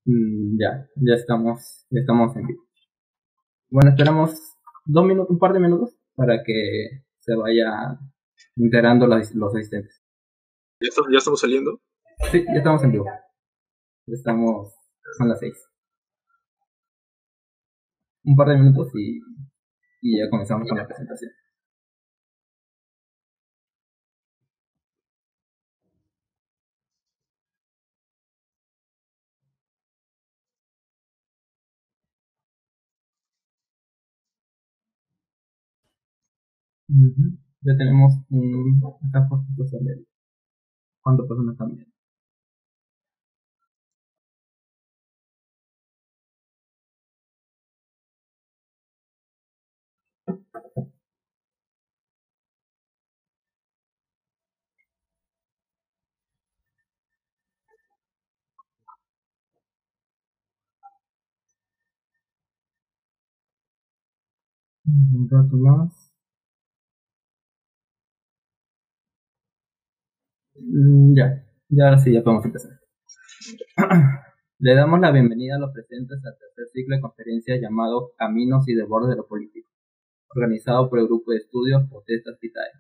Ya estamos en vivo. Bueno, esperamos 2 minutos, un par de minutos para que se vaya integrando los asistentes. ¿Ya estamos saliendo? Sí, ya estamos en vivo. Son las 6. Un par de minutos y ya comenzamos con la presentación. Ya tenemos acá poquito sobre cuántas personas están viendo. Un rato más. Ya ahora sí, ya podemos empezar. Le damos la bienvenida a los presentes al tercer ciclo de conferencias llamado Caminos y Desbordes de lo Político, organizado por el grupo de estudios Potestas Vitae.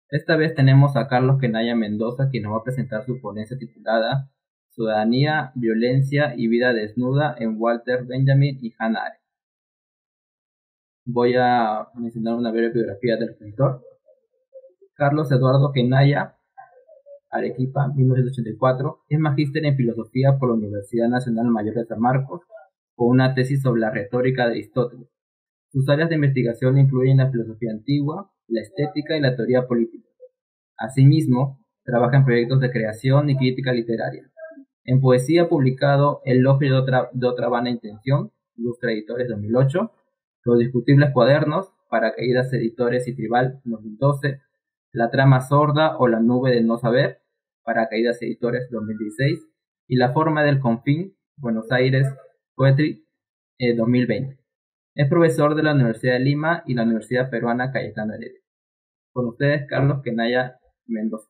Esta vez tenemos a Carlos Kenaya Mendoza, quien nos va a presentar su ponencia titulada Ciudadanía, Violencia y Vida Desnuda en Walter Benjamin y Hannah Arendt. Voy a mencionar una breve biografía del escritor. Carlos Eduardo Kenaya, Arequipa, 1984, es magíster en filosofía por la Universidad Nacional Mayor de San Marcos, con una tesis sobre la retórica de Aristóteles. Sus áreas de investigación incluyen la filosofía antigua, la estética y la teoría política. Asimismo, trabaja en proyectos de creación y crítica literaria. En poesía ha publicado Elogio de otra vana intención, Ilustra Editores 2008, Los discutibles cuadernos, Paracaídas Editores y Tribal 2012, La trama sorda o La nube del no saber, Paracaídas Editores 2016, y La forma del confín, Buenos Aires Poetry 2020. Es profesor de la Universidad de Lima y la Universidad Peruana Cayetano Heredia. Con ustedes, Carlos Kenaya Mendoza.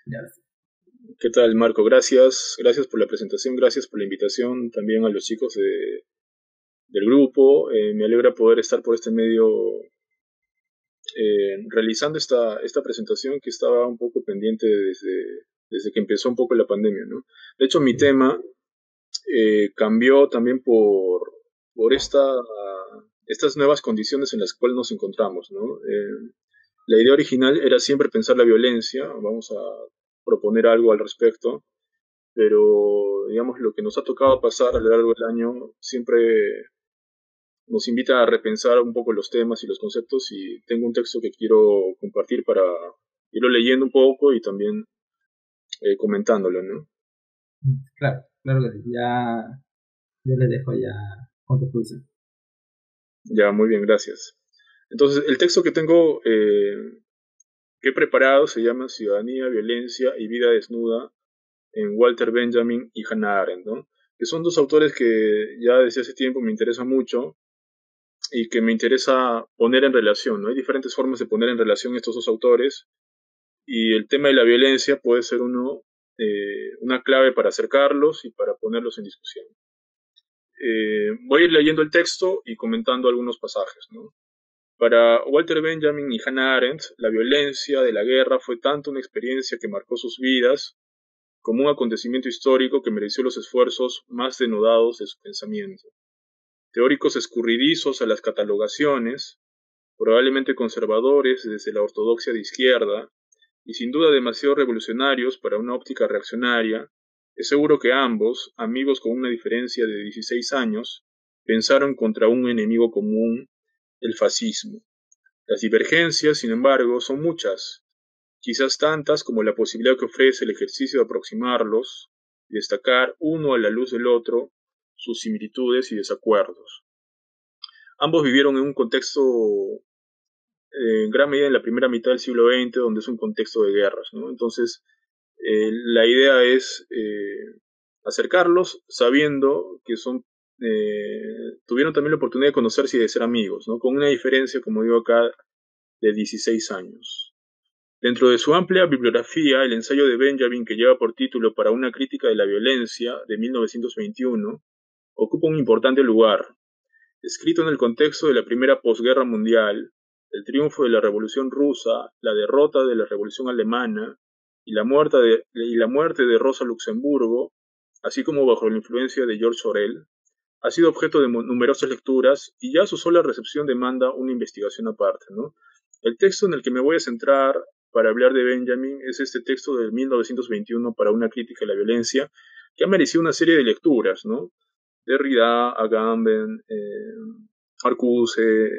Ya ves. ¿Qué tal, Marco? Gracias por la presentación, gracias por la invitación también a los chicos del grupo. Me alegra poder estar por este medio realizando esta presentación que estaba un poco pendiente desde que empezó un poco la pandemia, ¿no? De hecho, mi tema cambió también por estas nuevas condiciones en las cuales nos encontramos, ¿no? La idea original era siempre pensar la violencia, vamos a proponer algo al respecto, pero digamos lo que nos ha tocado pasar a lo largo del año siempre nos invita a repensar un poco los temas y los conceptos, y tengo un texto que quiero compartir para irlo leyendo un poco y también comentándolo, ¿no? Claro que sí. Ya yo les dejo ya con tu juicio. Ya, muy bien, gracias. Entonces, el texto que tengo que he preparado se llama Ciudadanía, Violencia y Vida Desnuda en Walter Benjamin y Hannah Arendt, ¿no? Que son dos autores que ya desde hace tiempo me interesan mucho y que me interesa poner en relación, ¿no? Hay diferentes formas de poner en relación estos dos autores, y el tema de la violencia puede ser una clave para acercarlos y para ponerlos en discusión. Voy a ir leyendo el texto y comentando algunos pasajes, ¿no? Para Walter Benjamin y Hannah Arendt, la violencia de la guerra fue tanto una experiencia que marcó sus vidas como un acontecimiento histórico que mereció los esfuerzos más denodados de su pensamiento. Teóricos escurridizos a las catalogaciones, probablemente conservadores desde la ortodoxia de izquierda, y sin duda demasiado revolucionarios para una óptica reaccionaria, es seguro que ambos, amigos con una diferencia de 16 años, pensaron contra un enemigo común, el fascismo. Las divergencias, sin embargo, son muchas, quizás tantas como la posibilidad que ofrece el ejercicio de aproximarlos y destacar uno a la luz del otro sus similitudes y desacuerdos. Ambos vivieron en un contexto en gran medida en la primera mitad del siglo XX, donde es un contexto de guerras, ¿no? Entonces, la idea es acercarlos sabiendo que tuvieron también la oportunidad de conocerse y de ser amigos, ¿no? Con una diferencia, como digo acá, de 16 años. Dentro de su amplia bibliografía, el ensayo de Benjamin, que lleva por título Para una crítica de la violencia, de 1921, ocupa un importante lugar. Escrito en el contexto de la primera posguerra mundial, el triunfo de la Revolución Rusa, la derrota de la Revolución Alemana y la muerte de Rosa Luxemburgo, así como bajo la influencia de George Orwell, ha sido objeto de numerosas lecturas y ya su sola recepción demanda una investigación aparte, ¿no? El texto en el que me voy a centrar para hablar de Benjamin es este texto de 1921 Para una crítica de la violencia, que ha merecido una serie de lecturas, ¿no? Derrida, Agamben, Arcuse,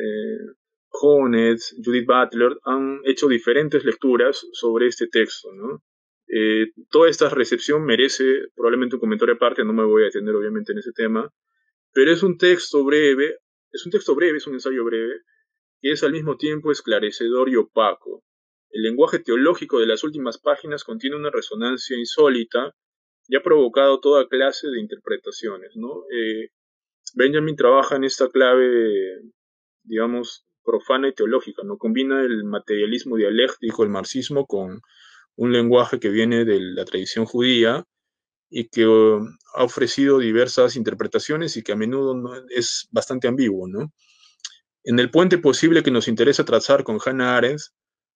Honneth, Judith Butler han hecho diferentes lecturas sobre este texto, ¿no? Toda esta recepción merece probablemente un comentario aparte, no me voy a detener obviamente en ese tema, pero es un texto breve, es un ensayo breve, que es al mismo tiempo esclarecedor y opaco. El lenguaje teológico de las últimas páginas contiene una resonancia insólita y ha provocado toda clase de interpretaciones, ¿no? Benjamin trabaja en esta clave, digamos, profana y teológica, ¿no? Combina el materialismo dialéctico, el marxismo, con un lenguaje que viene de la tradición judía y que ha ofrecido diversas interpretaciones y que a menudo es bastante ambiguo, ¿no? En el puente posible que nos interesa trazar con Hannah Arendt,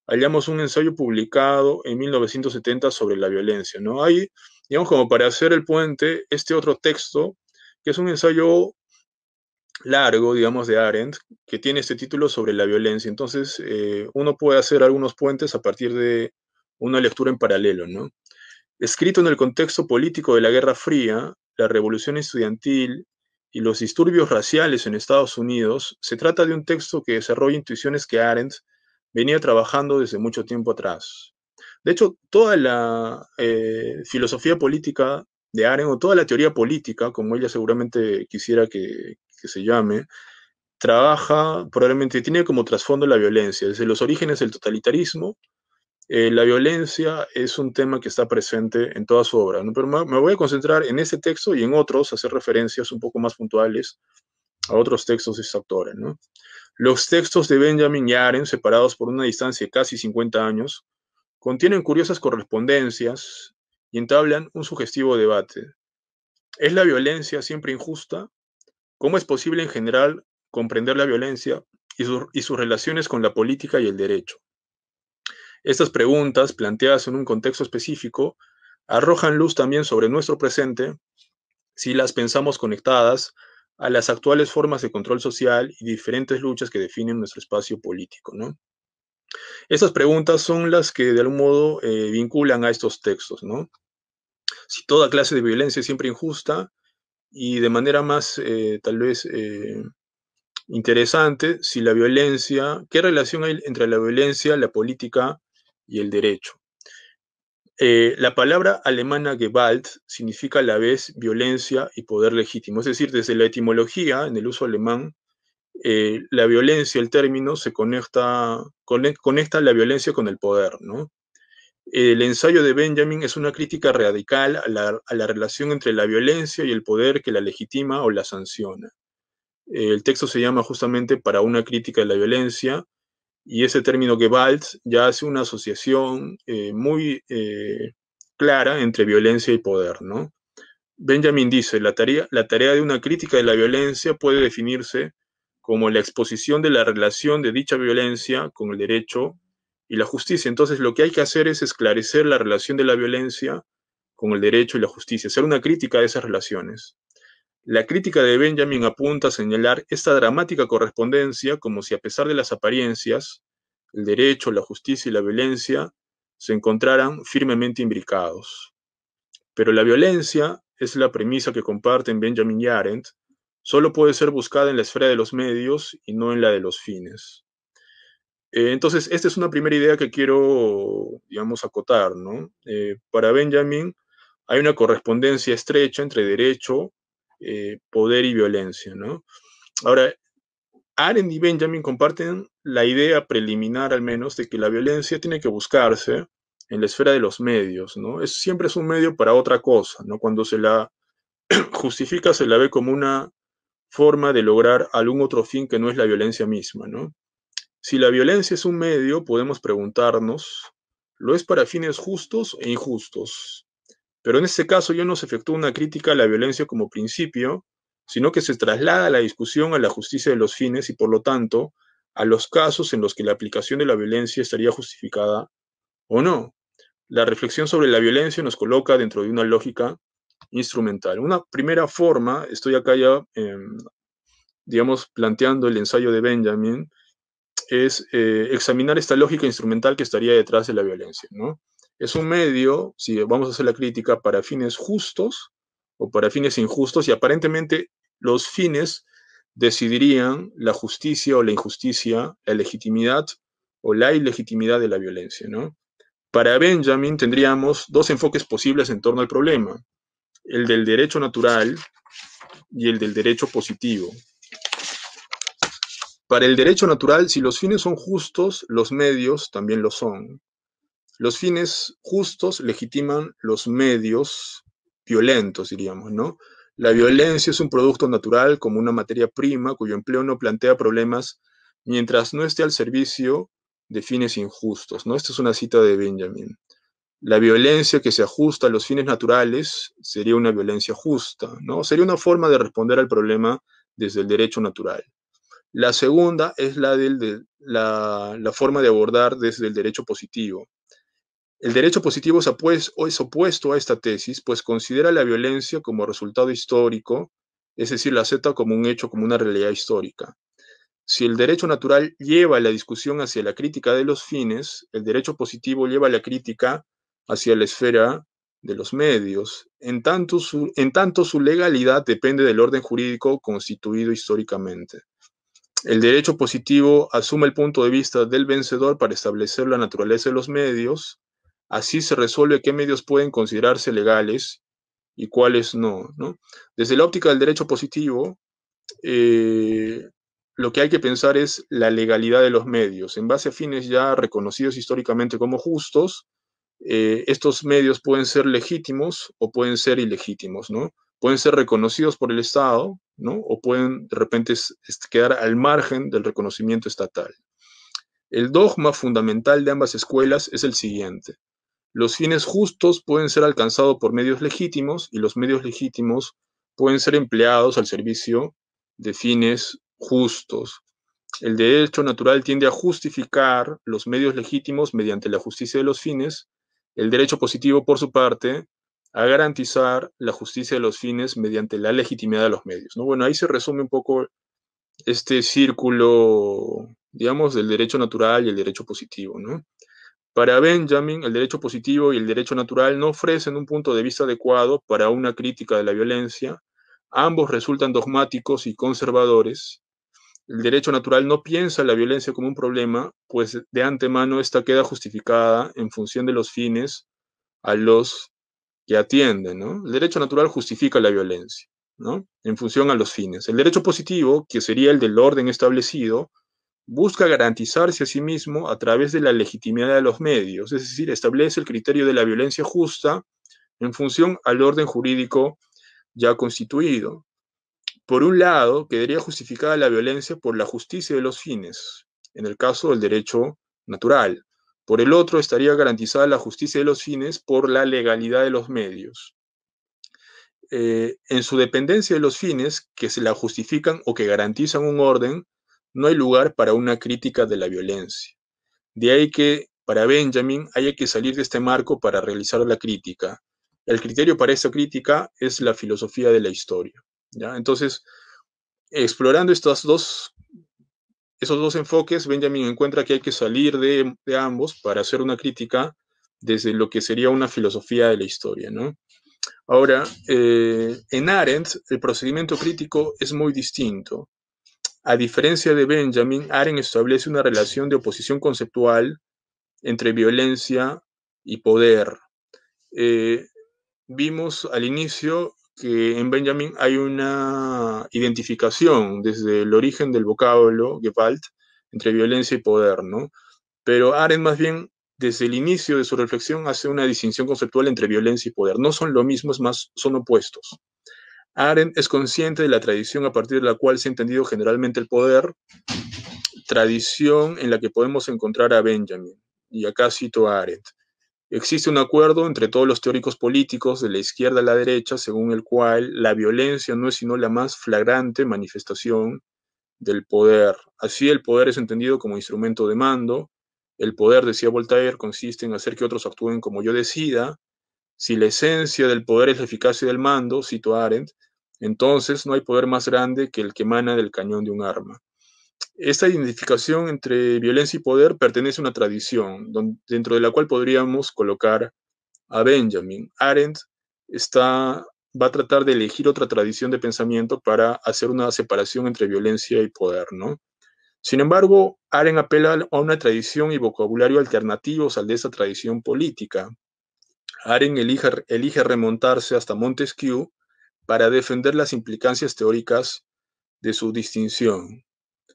hallamos un ensayo publicado en 1970 sobre la violencia, ¿no? Hay, digamos, como para hacer el puente, este otro texto, que es un ensayo largo, digamos, de Arendt, que tiene este título sobre la violencia. Entonces, uno puede hacer algunos puentes a partir de una lectura en paralelo, ¿no? Escrito en el contexto político de la Guerra Fría, la revolución estudiantil y los disturbios raciales en Estados Unidos, se trata de un texto que desarrolla intuiciones que Arendt venía trabajando desde mucho tiempo atrás. De hecho, toda la filosofía política de Arendt, o toda la teoría política, como ella seguramente quisiera que se llame, trabaja, probablemente tiene como trasfondo la violencia, desde los orígenes del totalitarismo. La violencia es un tema que está presente en toda su obra, ¿no? Pero me voy a concentrar en este texto y en otros, hacer referencias un poco más puntuales a otros textos de esta autora, ¿no? Los textos de Benjamin y Arendt, separados por una distancia de casi 50 años, contienen curiosas correspondencias y entablan un sugestivo debate. ¿Es la violencia siempre injusta? ¿Cómo es posible en general comprender la violencia y sus relaciones con la política y el derecho? Estas preguntas, planteadas en un contexto específico, arrojan luz también sobre nuestro presente si las pensamos conectadas a las actuales formas de control social y diferentes luchas que definen nuestro espacio político, ¿no? Estas preguntas son las que de algún modo vinculan a estos textos, ¿no? Si toda clase de violencia es siempre injusta y de manera más tal vez interesante, si la violencia, ¿qué relación hay entre la violencia, la política y el derecho? La palabra alemana Gewalt significa a la vez violencia y poder legítimo. Es decir, desde la etimología, en el uso alemán, la violencia, el término, se conecta la violencia con el poder, ¿no? El ensayo de Benjamin es una crítica radical a la relación entre la violencia y el poder que la legitima o la sanciona. El texto se llama justamente Para una crítica de la violencia, y ese término Gewalt ya hace una asociación muy clara entre violencia y poder, ¿no? Benjamin dice, la tarea de una crítica de la violencia puede definirse como la exposición de la relación de dicha violencia con el derecho y la justicia. Entonces, lo que hay que hacer es esclarecer la relación de la violencia con el derecho y la justicia, hacer una crítica de esas relaciones. La crítica de Benjamin apunta a señalar esta dramática correspondencia como si a pesar de las apariencias, el derecho, la justicia y la violencia se encontraran firmemente imbricados. Pero la violencia, es la premisa que comparten Benjamin y Arendt, solo puede ser buscada en la esfera de los medios y no en la de los fines. Entonces, esta es una primera idea que quiero, digamos, acotar, ¿no? Para Benjamin hay una correspondencia estrecha entre derecho, poder y violencia, ¿no? Ahora, Arendt y Benjamin comparten la idea preliminar, al menos, de que la violencia tiene que buscarse en la esfera de los medios, ¿no? Siempre es un medio para otra cosa, ¿no? Cuando se la justifica, se la ve como una forma de lograr algún otro fin que no es la violencia misma, ¿no? Si la violencia es un medio, podemos preguntarnos Lo es para fines justos e injustos. Pero en este caso ya no se efectúa una crítica a la violencia como principio, sino que se traslada la discusión a la justicia de los fines y, por lo tanto, a los casos en los que la aplicación de la violencia estaría justificada o no. La reflexión sobre la violencia nos coloca dentro de una lógica instrumental. Una primera forma, estoy acá ya, digamos, planteando el ensayo de Benjamin, es examinar esta lógica instrumental que estaría detrás de la violencia, ¿no? Es un medio, si vamos a hacer la crítica, para fines justos o para fines injustos, y aparentemente los fines decidirían la justicia o la injusticia, la legitimidad o la ilegitimidad de la violencia, ¿no? Para Benjamin tendríamos dos enfoques posibles en torno al problema, el del derecho natural y el del derecho positivo. Para el derecho natural, si los fines son justos, los medios también lo son. Los fines justos legitiman los medios violentos, diríamos, ¿no? La violencia es un producto natural como una materia prima cuyo empleo no plantea problemas mientras no esté al servicio de fines injustos, ¿no? Esta es una cita de Benjamin. La violencia que se ajusta a los fines naturales sería una violencia justa, ¿no? Sería una forma de responder al problema desde el derecho natural. La segunda es la forma de abordar desde el derecho positivo. El derecho positivo es opuesto a esta tesis, pues considera la violencia como resultado histórico, es decir, la acepta como un hecho, como una realidad histórica. Si el derecho natural lleva la discusión hacia la crítica de los fines, el derecho positivo lleva la crítica hacia la esfera de los medios, en tanto su legalidad depende del orden jurídico constituido históricamente. El derecho positivo asume el punto de vista del vencedor para establecer la naturaleza de los medios. Así se resuelve qué medios pueden considerarse legales y cuáles no, ¿no? Desde la óptica del derecho positivo, lo que hay que pensar es la legalidad de los medios. En base a fines ya reconocidos históricamente como justos, estos medios pueden ser legítimos o pueden ser ilegítimos, ¿no? Pueden ser reconocidos por el Estado, ¿no? O pueden de repente quedar al margen del reconocimiento estatal. El dogma fundamental de ambas escuelas es el siguiente. Los fines justos pueden ser alcanzados por medios legítimos y los medios legítimos pueden ser empleados al servicio de fines justos. El derecho natural tiende a justificar los medios legítimos mediante la justicia de los fines. El derecho positivo, por su parte, a garantizar la justicia de los fines mediante la legitimidad de los medios, ¿no? Bueno, ahí se resume un poco este círculo, digamos, del derecho natural y el derecho positivo, ¿no? Para Benjamin, el derecho positivo y el derecho natural no ofrecen un punto de vista adecuado para una crítica de la violencia. Ambos resultan dogmáticos y conservadores. El derecho natural no piensa la violencia como un problema, pues de antemano esta queda justificada en función de los fines a los que atienden, ¿no? El derecho natural justifica la violencia, ¿no? En función a los fines. El derecho positivo, que sería el del orden establecido, busca garantizarse a sí mismo a través de la legitimidad de los medios, es decir, establece el criterio de la violencia justa en función al orden jurídico ya constituido. Por un lado, quedaría justificada la violencia por la justicia de los fines, en el caso del derecho natural. Por el otro, estaría garantizada la justicia de los fines por la legalidad de los medios. En su dependencia de los fines, que se la justifican o que garantizan un orden, no hay lugar para una crítica de la violencia. De ahí que, para Benjamin, haya que salir de este marco para realizar la crítica. El criterio para esta crítica es la filosofía de la historia, ¿ya? Entonces, explorando esos dos enfoques, Benjamin encuentra que hay que salir de ambos para hacer una crítica desde lo que sería una filosofía de la historia, ¿no? Ahora, en Arendt, el procedimiento crítico es muy distinto. A diferencia de Benjamin, Arendt establece una relación de oposición conceptual entre violencia y poder. Vimos al inicio que en Benjamin hay una identificación desde el origen del vocablo Gewalt entre violencia y poder, ¿no? Pero Arendt más bien desde el inicio de su reflexión hace una distinción conceptual entre violencia y poder. No son lo mismo, es más, son opuestos. Arendt es consciente de la tradición a partir de la cual se ha entendido generalmente el poder, tradición en la que podemos encontrar a Benjamin. Y acá cito a Arendt. Existe un acuerdo entre todos los teóricos políticos, de la izquierda a la derecha, según el cual la violencia no es sino la más flagrante manifestación del poder. Así, el poder es entendido como instrumento de mando. El poder, decía Voltaire, consiste en hacer que otros actúen como yo decida. Si la esencia del poder es la eficacia del mando, cito a Arendt, entonces no hay poder más grande que el que emana del cañón de un arma. Esta identificación entre violencia y poder pertenece a una tradición, dentro de la cual podríamos colocar a Benjamin. Arendt va a tratar de elegir otra tradición de pensamiento para hacer una separación entre violencia y poder, ¿no? Sin embargo, Arendt apela a una tradición y vocabulario alternativos al de esa tradición política. Arendt elige remontarse hasta Montesquieu para defender las implicancias teóricas de su distinción.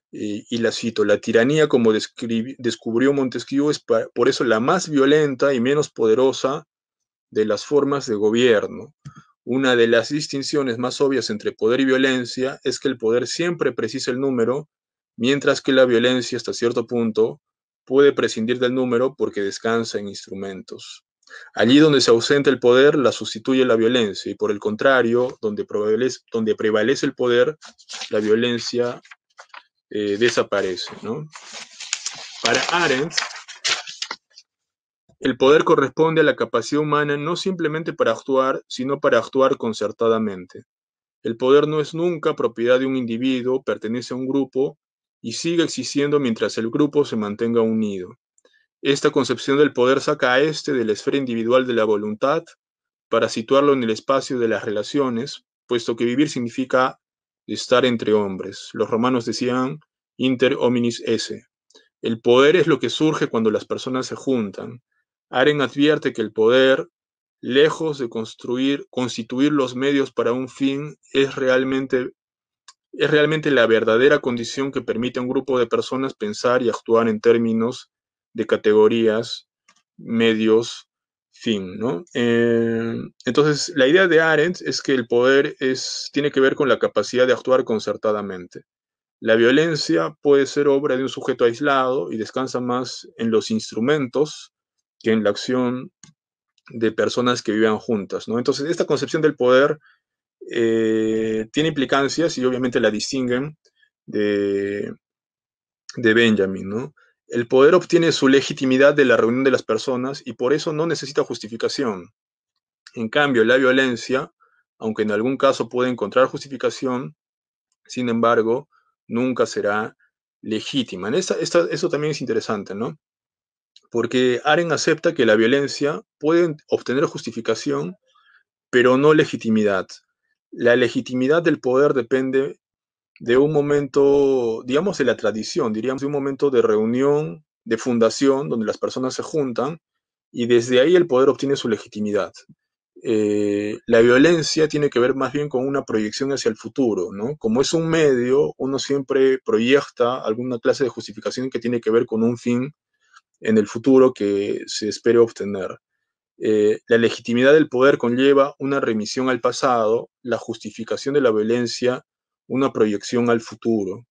Y la cito: la tiranía, como descubrió Montesquieu, es por eso la más violenta y menos poderosa de las formas de gobierno. Una de las distinciones más obvias entre poder y violencia es que el poder siempre precisa el número, mientras que la violencia, hasta cierto punto, puede prescindir del número porque descansa en instrumentos. Allí donde se ausenta el poder, la sustituye la violencia, y por el contrario, donde prevalece el poder, la violencia desaparece, ¿no? Para Arendt, el poder corresponde a la capacidad humana no simplemente para actuar, sino para actuar concertadamente. El poder no es nunca propiedad de un individuo, pertenece a un grupo y sigue existiendo mientras el grupo se mantenga unido. Esta concepción del poder saca a éste de la esfera individual de la voluntad para situarlo en el espacio de las relaciones, puesto que vivir significa estar entre hombres. Los romanos decían inter hominis esse. El poder es lo que surge cuando las personas se juntan. Arendt advierte que el poder, lejos de constituir los medios para un fin, es realmente la verdadera condición que permite a un grupo de personas pensar y actuar en términos de categorías, medios, fin, ¿no? Entonces, la idea de Arendt es que el poder tiene que ver con la capacidad de actuar concertadamente. La violencia puede ser obra de un sujeto aislado y descansa más en los instrumentos que en la acción de personas que vivan juntas, ¿no? Entonces, esta concepción del poder tiene implicancias y obviamente la distinguen de, de Benjamin, ¿no? El poder obtiene su legitimidad de la reunión de las personas y por eso no necesita justificación. En cambio, la violencia, aunque en algún caso puede encontrar justificación, sin embargo, nunca será legítima. Eso también es interesante, ¿no? Porque Arendt acepta que la violencia puede obtener justificación, pero no legitimidad. La legitimidad del poder depende de un momento, digamos, de la tradición, diríamos, de un momento de reunión, de fundación, donde las personas se juntan y desde ahí el poder obtiene su legitimidad. La violencia tiene que ver más bien con una proyección hacia el futuro, ¿no? Como es un medio, uno siempre proyecta alguna clase de justificación que tiene que ver con un fin en el futuro que se espere obtener. La legitimidad del poder conlleva una remisión al pasado, la justificación de la violencia, una proyección al futuro.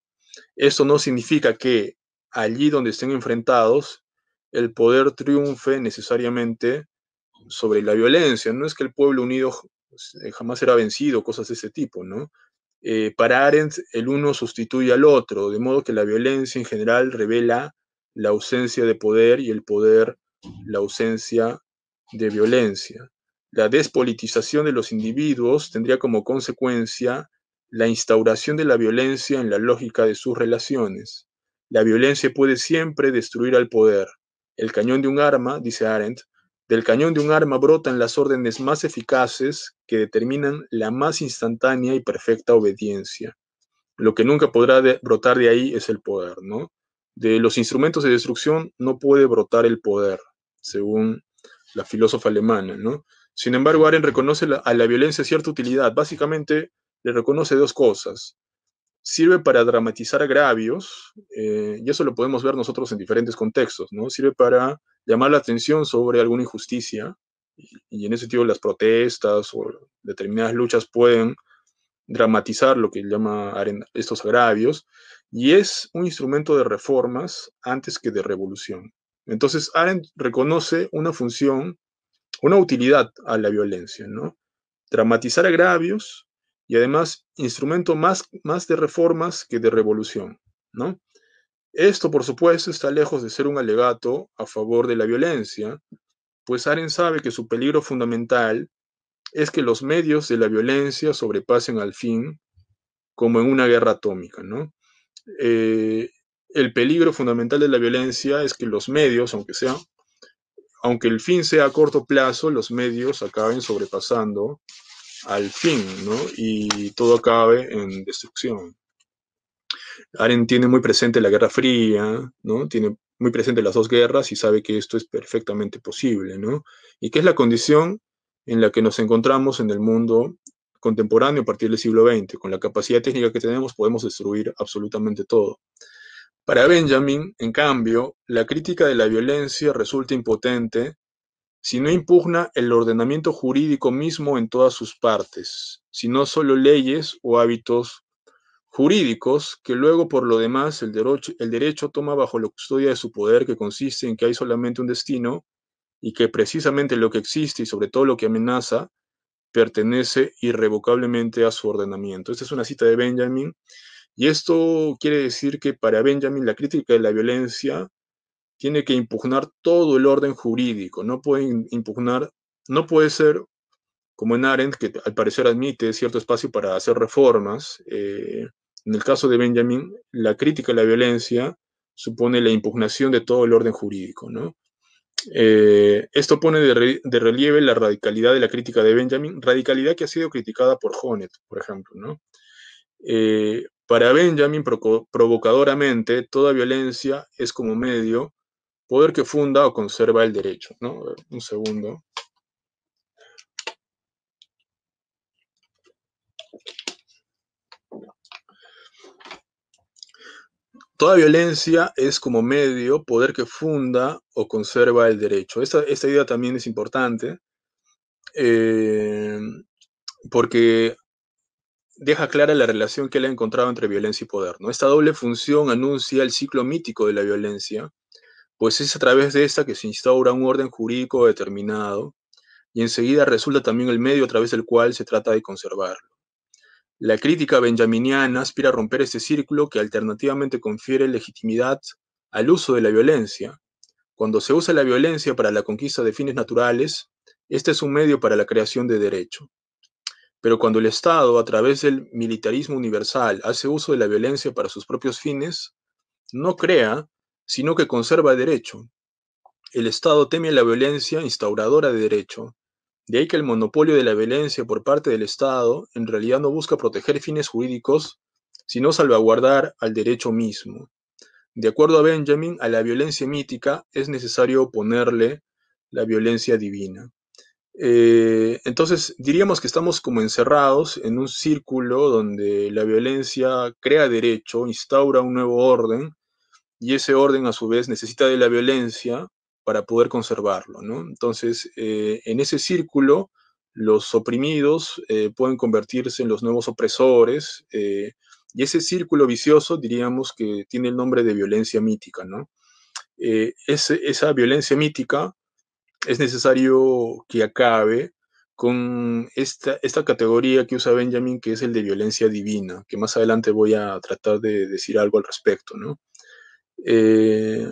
Esto no significa que allí donde estén enfrentados, el poder triunfe necesariamente sobre la violencia. No es que el pueblo unido jamás será vencido, cosas de ese tipo, ¿no? Para Arendt, el uno sustituye al otro, de modo que la violencia en general revela la ausencia de poder y el poder la ausencia de violencia. La despolitización de los individuos tendría como consecuencia la instauración de la violencia en la lógica de sus relaciones. La violencia puede siempre destruir al poder. El cañón de un arma, dice Arendt, del cañón de un arma brotan las órdenes más eficaces que determinan la más instantánea y perfecta obediencia. Lo que nunca podrá brotar de ahí es el poder, ¿no? De los instrumentos de destrucción no puede brotar el poder, según la filósofa alemana, ¿no? Sin embargo, Arendt reconoce a la violencia cierta utilidad. Básicamente, le reconoce dos cosas. Sirve para dramatizar agravios, y eso lo podemos ver nosotros en diferentes contextos, ¿no? Sirve para llamar la atención sobre alguna injusticia, y en ese sentido las protestas o determinadas luchas pueden dramatizar lo que llama Arendt estos agravios, y es un instrumento de reformas antes que de revolución. Entonces, Arendt reconoce una función, una utilidad a la violencia, ¿no? Dramatizar agravios y además instrumento más de reformas que de revolución, ¿no? Esto, por supuesto, está lejos de ser un alegato a favor de la violencia, pues Arendt sabe que su peligro fundamental es que los medios de la violencia sobrepasen al fin como en una guerra atómica, ¿no? Eh, el peligro fundamental de la violencia es que los medios, aunque el fin sea a corto plazo, los medios acaben sobrepasando al fin, ¿no? Y todo acabe en destrucción. Arendt tiene muy presente la Guerra Fría, ¿no? Tiene muy presente las dos guerras y sabe que esto es perfectamente posible, ¿no? Y que es la condición en la que nos encontramos en el mundo contemporáneo a partir del siglo XX. Con la capacidad técnica que tenemos podemos destruir absolutamente todo. Para Benjamin, en cambio, la crítica de la violencia resulta impotente si no impugna el ordenamiento jurídico mismo en todas sus partes, sino solo leyes o hábitos jurídicos que luego por lo demás el derecho toma bajo la custodia de su poder, que consiste en que hay solamente un destino y que precisamente lo que existe y sobre todo lo que amenaza pertenece irrevocablemente a su ordenamiento. Esta es una cita de Benjamin y esto quiere decir que para Benjamin la crítica de la violencia tiene que impugnar todo el orden jurídico, no puede impugnar, no puede ser como en Arendt, que al parecer admite cierto espacio para hacer reformas. En el caso de Benjamin, la crítica a la violencia supone la impugnación de todo el orden jurídico, ¿no? Esto pone de relieve la radicalidad de la crítica de Benjamin, radicalidad que ha sido criticada por Honneth, por ejemplo, ¿no? Para Benjamin, provocadoramente, toda violencia es como medio, poder que funda o conserva el derecho, ¿no? Un segundo. Toda violencia es como medio, poder que funda o conserva el derecho. Esta idea también es importante eh, porque deja clara la relación que él ha encontrado entre violencia y poder, ¿no? Esta doble función anuncia el ciclo mítico de la violencia, pues es a través de esta que se instaura un orden jurídico determinado y enseguida resulta también el medio a través del cual se trata de conservarlo. La crítica benjaminiana aspira a romper este círculo que alternativamente confiere legitimidad al uso de la violencia. Cuando se usa la violencia para la conquista de fines naturales, este es un medio para la creación de derecho. Pero cuando el Estado, a través del militarismo universal, hace uso de la violencia para sus propios fines, no crea, sino que conserva derecho. El Estado teme la violencia instauradora de derecho. De ahí que el monopolio de la violencia por parte del Estado en realidad no busca proteger fines jurídicos, sino salvaguardar al derecho mismo. De acuerdo a Benjamin, a la violencia mítica es necesario oponerle la violencia divina. Entonces, diríamos que estamos como encerrados en un círculo donde la violencia crea derecho, instaura un nuevo orden, y ese orden a su vez necesita de la violencia para poder conservarlo, ¿no? Entonces, en ese círculo, los oprimidos pueden convertirse en los nuevos opresores, y ese círculo vicioso diríamos que tiene el nombre de violencia mítica, ¿no? Esa violencia mítica es necesario que acabe con esta categoría que usa Benjamin, que es el de violencia divina, que más adelante voy a tratar de decir algo al respecto, ¿no? Eh,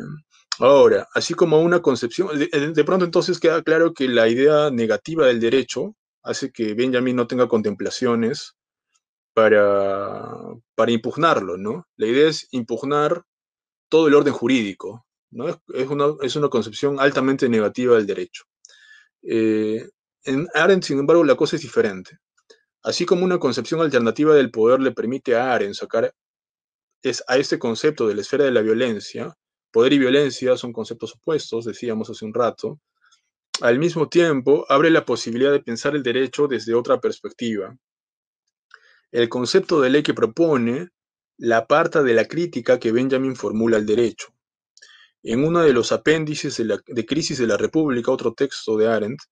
Ahora, así como una concepción, de pronto entonces queda claro que la idea negativa del derecho hace que Benjamin no tenga contemplaciones para, para impugnarlo, ¿no? La idea es impugnar todo el orden jurídico, ¿no? Es una concepción altamente negativa del derecho. Eh, en Arendt, sin embargo, la cosa es diferente. Así como una concepción alternativa del poder le permite a Arendt sacar a este concepto de la esfera de la violencia, poder y violencia son conceptos opuestos, decíamos hace un rato, al mismo tiempo abre la posibilidad de pensar el derecho desde otra perspectiva. El concepto de ley que propone la aparta de la crítica que Benjamin formula al derecho. En uno de los apéndices de Crisis de la República, otro texto de Arendt,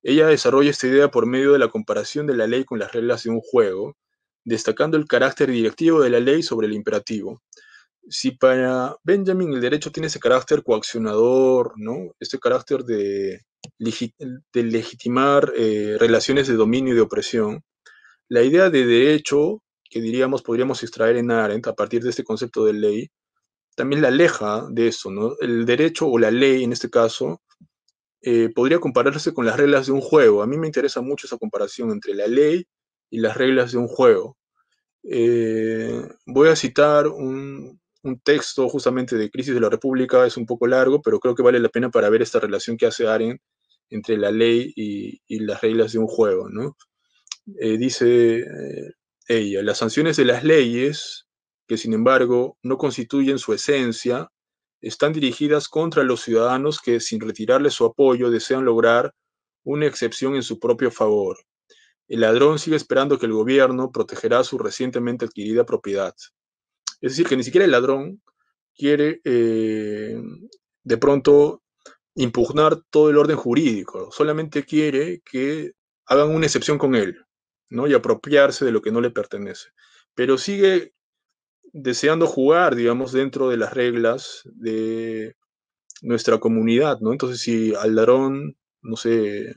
ella desarrolla esta idea por medio de la comparación de la ley con las reglas de un juego, destacando el carácter directivo de la ley sobre el imperativo. Si para Benjamin el derecho tiene ese carácter coaccionador, ¿no? Este carácter de legitimar relaciones de dominio y de opresión, la idea de derecho que diríamos podríamos extraer en Arendt a partir de este concepto de ley, también la aleja de eso, ¿no? El derecho o la ley, en este caso, podría compararse con las reglas de un juego. A mí me interesa mucho esa comparación entre la ley y las reglas de un juego. Voy a citar un texto justamente de Crisis de la República, es un poco largo, pero creo que vale la pena para ver esta relación que hace Arendt entre la ley y las reglas de un juego, ¿no? Dice ella, las sanciones de las leyes, que sin embargo no constituyen su esencia, están dirigidas contra los ciudadanos que, sin retirarles su apoyo, desean lograr una excepción en su propio favor. El ladrón sigue esperando que el gobierno protegerá su recientemente adquirida propiedad. Es decir, que ni siquiera el ladrón quiere de pronto impugnar todo el orden jurídico, solamente quiere que hagan una excepción con él, ¿no? Y apropiarse de lo que no le pertenece. Pero sigue deseando jugar, digamos, dentro de las reglas de nuestra comunidad, ¿no? Entonces, si al ladrón, no sé,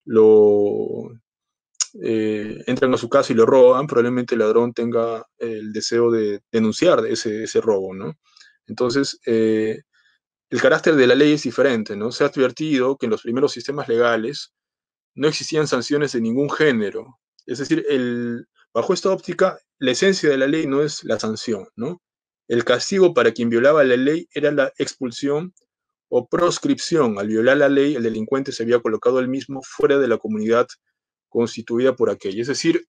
lo entran a su casa y lo roban, probablemente el ladrón tenga el deseo de denunciar ese robo, ¿no? Entonces, el carácter de la ley es diferente, ¿no? Se ha advertido que en los primeros sistemas legales no existían sanciones de ningún género. Es decir, bajo esta óptica, la esencia de la ley no es la sanción, ¿no? El castigo para quien violaba la ley era la expulsión o proscripción. Al violar la ley, el delincuente se había colocado él mismo fuera de la comunidad constituida por aquella. Es decir,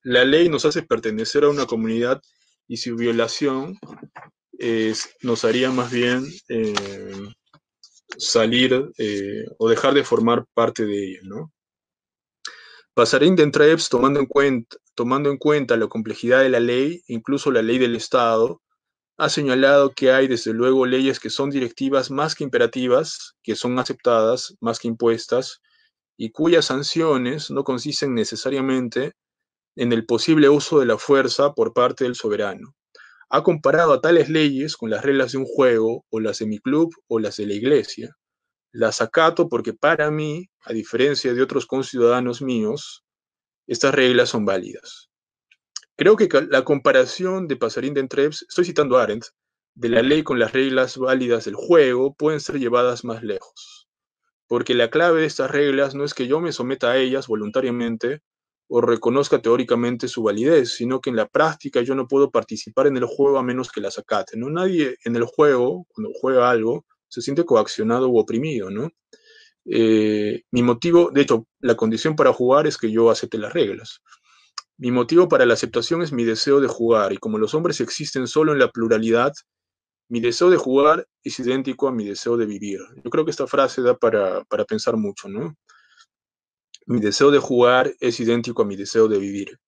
la ley nos hace pertenecer a una comunidad y su violación nos haría más bien salir o dejar de formar parte de ella, ¿no? Passarin d'Entrèves, tomando en cuenta la complejidad de la ley, incluso la ley del Estado, ha señalado que hay desde luego leyes que son directivas más que imperativas, que son aceptadas más que impuestas, y cuyas sanciones no consisten necesariamente en el posible uso de la fuerza por parte del soberano. Ha comparado a tales leyes con las reglas de un juego, o las de mi club, o las de la iglesia. Las acato porque para mí, a diferencia de otros conciudadanos míos, estas reglas son válidas. Creo que la comparación de Passarin d'Entrèves, estoy citando a Arendt, de la ley con las reglas válidas del juego pueden ser llevadas más lejos. Porque la clave de estas reglas no es que yo me someta a ellas voluntariamente o reconozca teóricamente su validez, sino que en la práctica yo no puedo participar en el juego a menos que las acate, ¿no? Nadie en el juego, cuando juega algo, se siente coaccionado u oprimido, ¿no? Mi motivo, de hecho, la condición para jugar es que yo acepte las reglas. Mi motivo para la aceptación es mi deseo de jugar, y como los hombres existen solo en la pluralidad, mi deseo de jugar es idéntico a mi deseo de vivir. Yo creo que esta frase da para pensar mucho, ¿no? Mi deseo de jugar es idéntico a mi deseo de vivir.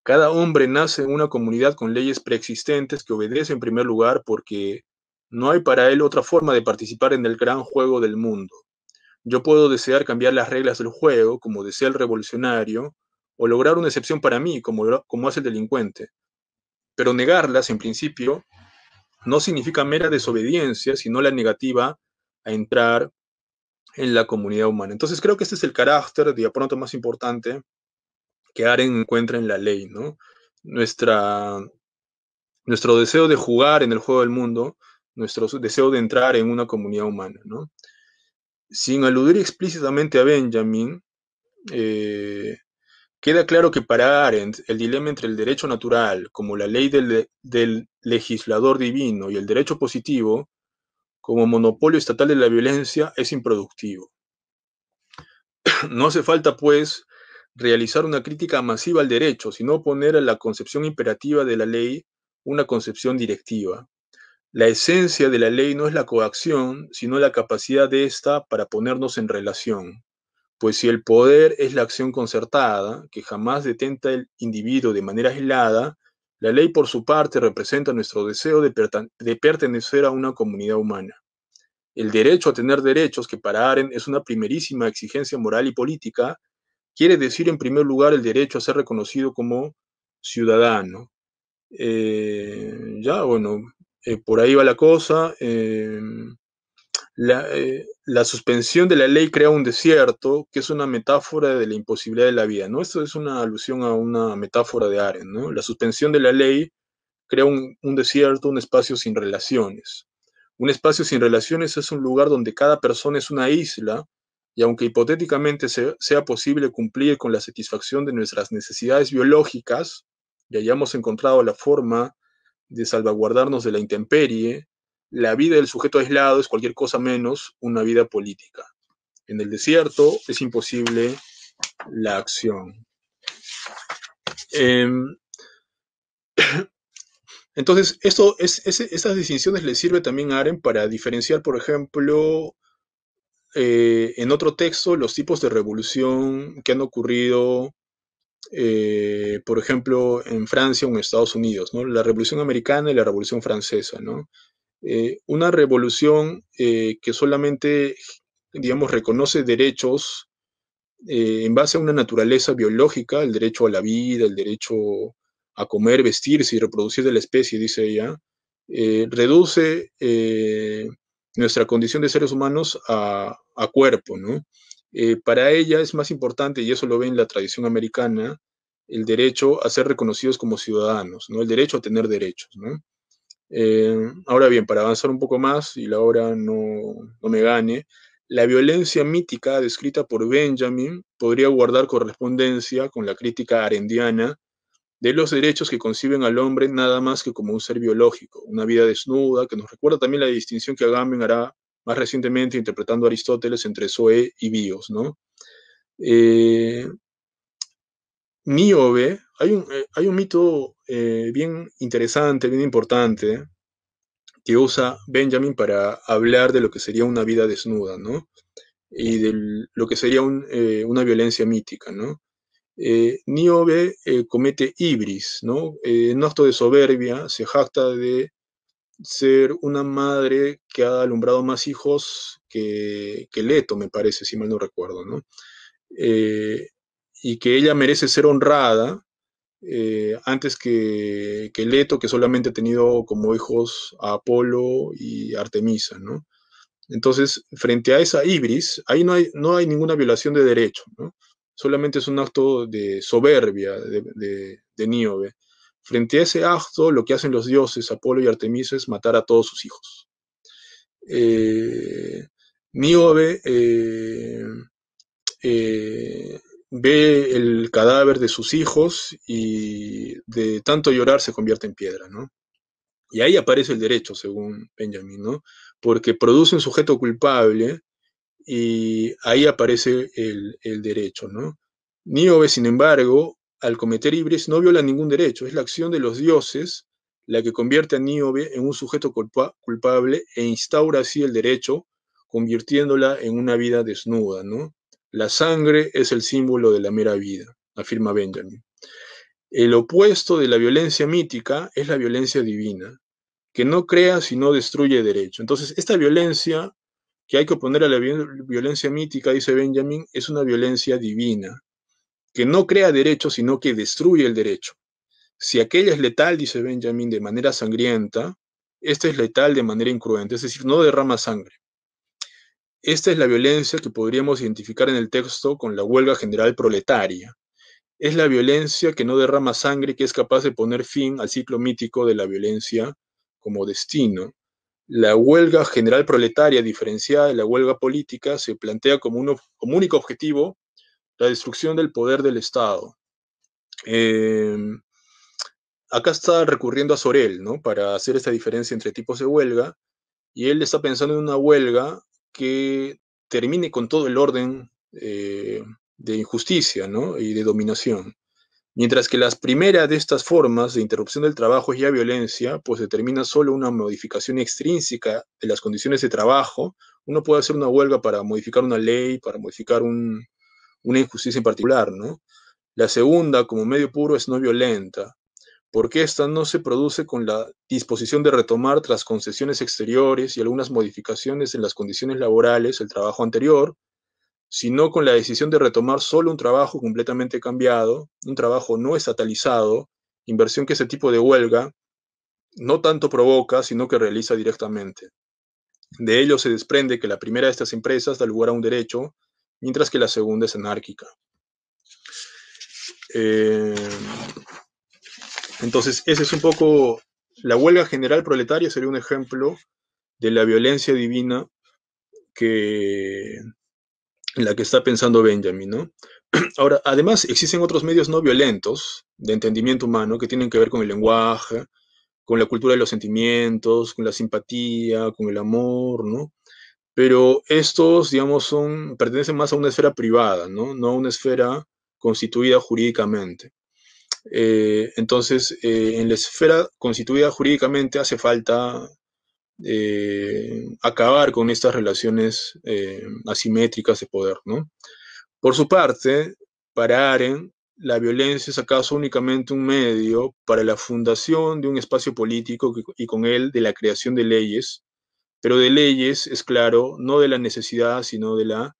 Cada hombre nace en una comunidad con leyes preexistentes que obedece en primer lugar porque no hay para él otra forma de participar en el gran juego del mundo. Yo puedo desear cambiar las reglas del juego, como desea el revolucionario, o lograr una excepción para mí, como hace el delincuente. Pero negarlas, en principio, no significa mera desobediencia, sino la negativa a entrar en la comunidad humana. Entonces creo que este es el carácter, de pronto, más importante que Arendt encuentra en la ley, ¿no? Nuestro deseo de jugar en el juego del mundo, nuestro deseo de entrar en una comunidad humana, ¿no? Sin aludir explícitamente a Benjamin, queda claro que para Arendt el dilema entre el derecho natural, como la ley del legislador divino, y el derecho positivo, como monopolio estatal de la violencia, es improductivo. No hace falta, pues, realizar una crítica masiva al derecho, sino poner a la concepción imperativa de la ley una concepción directiva. La esencia de la ley no es la coacción, sino la capacidad de ésta para ponernos en relación. Pues si el poder es la acción concertada, que jamás detenta el individuo de manera aislada, la ley por su parte representa nuestro deseo de pertenecer a una comunidad humana. El derecho a tener derechos, que para Arendt es una primerísima exigencia moral y política, quiere decir en primer lugar el derecho a ser reconocido como ciudadano. Ya, bueno, por ahí va la cosa. La suspensión de la ley crea un desierto, que es una metáfora de la imposibilidad de la vida, ¿no? Esto es una alusión a una metáfora de Arendt, ¿no? La suspensión de la ley crea un desierto, un espacio sin relaciones. Un espacio sin relaciones es un lugar donde cada persona es una isla, y aunque hipotéticamente sea posible cumplir con la satisfacción de nuestras necesidades biológicas, y hayamos encontrado la forma de salvaguardarnos de la intemperie, la vida del sujeto aislado es cualquier cosa menos una vida política. En el desierto es imposible la acción. Eh, entonces, estas distinciones le sirve también a Arendt para diferenciar, por ejemplo, en otro texto, los tipos de revolución que han ocurrido, por ejemplo, en Francia o en Estados Unidos, ¿no? La Revolución Americana y la Revolución Francesa, ¿no? Una revolución que solamente, digamos, reconoce derechos en base a una naturaleza biológica, el derecho a la vida, el derecho a comer, vestirse y reproducir de la especie, dice ella, reduce nuestra condición de seres humanos a cuerpo, ¿no? Para ella es más importante, y eso lo ve en la tradición americana, el derecho a ser reconocidos como ciudadanos, ¿no? El derecho a tener derechos, ¿no? Ahora bien, para avanzar un poco más y la hora no me gane, la violencia mítica descrita por Benjamin podría guardar correspondencia con la crítica arendiana de los derechos que conciben al hombre nada más que como un ser biológico, una vida desnuda, que nos recuerda también la distinción que Agamben hará más recientemente interpretando a Aristóteles entre zoe y bios, ¿no? Eh, Níobe, hay un mito bien interesante, bien importante, que usa Benjamin para hablar de lo que sería una vida desnuda, ¿no? Y de lo que sería una violencia mítica, ¿no? Níobe comete ibris, ¿no? En un acto de soberbia se jacta de ser una madre que ha alumbrado más hijos que Leto, me parece, si mal no recuerdo, ¿no? Eh, y que ella merece ser honrada antes que Leto, que solamente ha tenido como hijos a Apolo y Artemisa, ¿no? Entonces, frente a esa ibris, ahí no hay ninguna violación de derecho, ¿no? Solamente es un acto de soberbia de Níobe. Frente a ese acto, lo que hacen los dioses, Apolo y Artemisa, es matar a todos sus hijos. Níobe ve el cadáver de sus hijos y de tanto llorar se convierte en piedra, ¿no? Y ahí aparece el derecho, según Benjamin, ¿no? Porque produce un sujeto culpable y ahí aparece el derecho, ¿no? Níobe, sin embargo, al cometer ibris no viola ningún derecho, es la acción de los dioses la que convierte a Níobe en un sujeto culpable e instaura así el derecho, convirtiéndola en una vida desnuda, ¿no? La sangre es el símbolo de la mera vida, afirma Benjamin. El opuesto de la violencia mítica es la violencia divina, que no crea sino destruye derecho. Entonces, esta violencia que hay que oponer a la violencia mítica, dice Benjamin, es una violencia divina, que no crea derecho, sino que destruye el derecho. Si aquella es letal, dice Benjamin, de manera sangrienta, esta es letal de manera incruenta, es decir, no derrama sangre. Esta es la violencia que podríamos identificar en el texto con la huelga general proletaria. Es la violencia que no derrama sangre, que es capaz de poner fin al ciclo mítico de la violencia como destino. La huelga general proletaria, diferenciada de la huelga política, se plantea como único objetivo la destrucción del poder del Estado. Acá está recurriendo a Sorel, ¿no? Para hacer esta diferencia entre tipos de huelga, y él está pensando en una huelga que termine con todo el orden de injusticia, ¿no? Y de dominación. Mientras que las primeras de estas formas de interrupción del trabajo es ya violencia, pues determina solo una modificación extrínseca de las condiciones de trabajo. Uno puede hacer una huelga para modificar una ley, para modificar una injusticia en particular, ¿no? La segunda, como medio puro, es no violenta, porque esta no se produce con la disposición de retomar tras concesiones exteriores y algunas modificaciones en las condiciones laborales el trabajo anterior, sino con la decisión de retomar solo un trabajo completamente cambiado, un trabajo no estatalizado, inversión que ese tipo de huelga no tanto provoca, sino que realiza directamente. De ello se desprende que la primera de estas empresas da lugar a un derecho, mientras que la segunda es anárquica. Eh, entonces, ese es un poco, la huelga general proletaria sería un ejemplo de la violencia divina que, en la que está pensando Benjamin, ¿no? Ahora, además, existen otros medios no violentos de entendimiento humano que tienen que ver con el lenguaje, con la cultura de los sentimientos, con la simpatía, con el amor, ¿no? Pero estos, digamos, pertenecen más a una esfera privada, ¿no? No a una esfera constituida jurídicamente. Entonces, en la esfera constituida jurídicamente hace falta acabar con estas relaciones asimétricas de poder, ¿no? Por su parte, para Arendt, la violencia es acaso únicamente un medio para la fundación de un espacio político y con él de la creación de leyes, pero de leyes, es claro, no de la necesidad, sino de la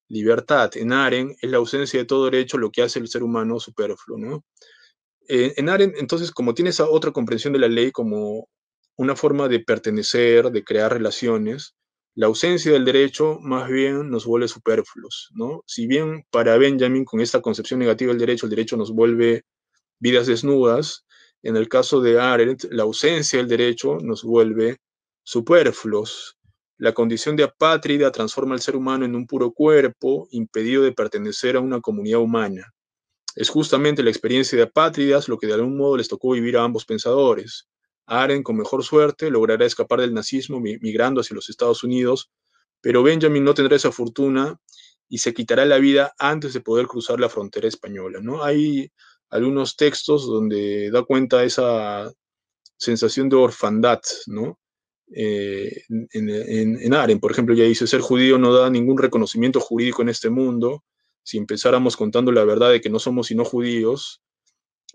libertad. En Arendt es la ausencia de todo derecho lo que hace el ser humano superfluo, ¿no? En Arendt, entonces, como tiene esa otra comprensión de la ley como una forma de pertenecer, de crear relaciones, la ausencia del derecho más bien nos vuelve superfluos, ¿no? Si bien para Benjamin, con esta concepción negativa del derecho, el derecho nos vuelve vidas desnudas, en el caso de Arendt, la ausencia del derecho nos vuelve superfluos. La condición de apátrida transforma al ser humano en un puro cuerpo, impedido de pertenecer a una comunidad humana. Es justamente la experiencia de apátridas lo que de algún modo les tocó vivir a ambos pensadores. Arendt, con mejor suerte, logrará escapar del nazismo migrando hacia los Estados Unidos, pero Benjamin no tendrá esa fortuna y se quitará la vida antes de poder cruzar la frontera española, ¿no? Hay algunos textos donde da cuenta esa sensación de orfandad, ¿no? En Arendt, por ejemplo, ya dice, ser judío no da ningún reconocimiento jurídico en este mundo. Si empezáramos contando la verdad de que no somos sino judíos,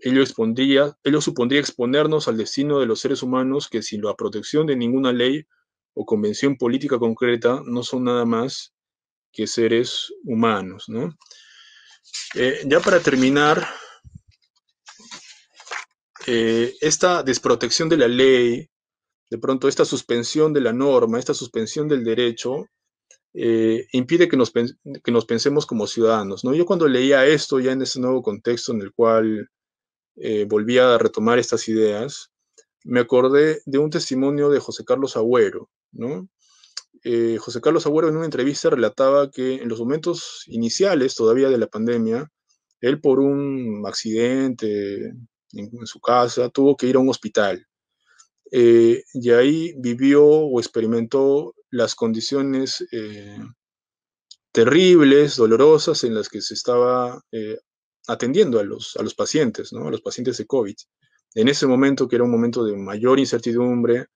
ello supondría exponernos al destino de los seres humanos que sin la protección de ninguna ley o convención política concreta no son nada más que seres humanos, ¿no? Ya para terminar, esta desprotección de la ley, de pronto esta suspensión de la norma, esta suspensión del derecho, impide que nos pensemos como ciudadanos, ¿no? Yo cuando leía esto, ya en ese nuevo contexto en el cual volví a retomar estas ideas, me acordé de un testimonio de José Carlos Agüero, ¿no? José Carlos Agüero en una entrevista relataba que en los momentos iniciales todavía de la pandemia, él por un accidente en su casa tuvo que ir a un hospital. Y ahí vivió o experimentó las condiciones terribles, dolorosas en las que se estaba atendiendo a los pacientes, ¿no? A los pacientes de COVID. En ese momento, que era un momento de mayor incertidumbre,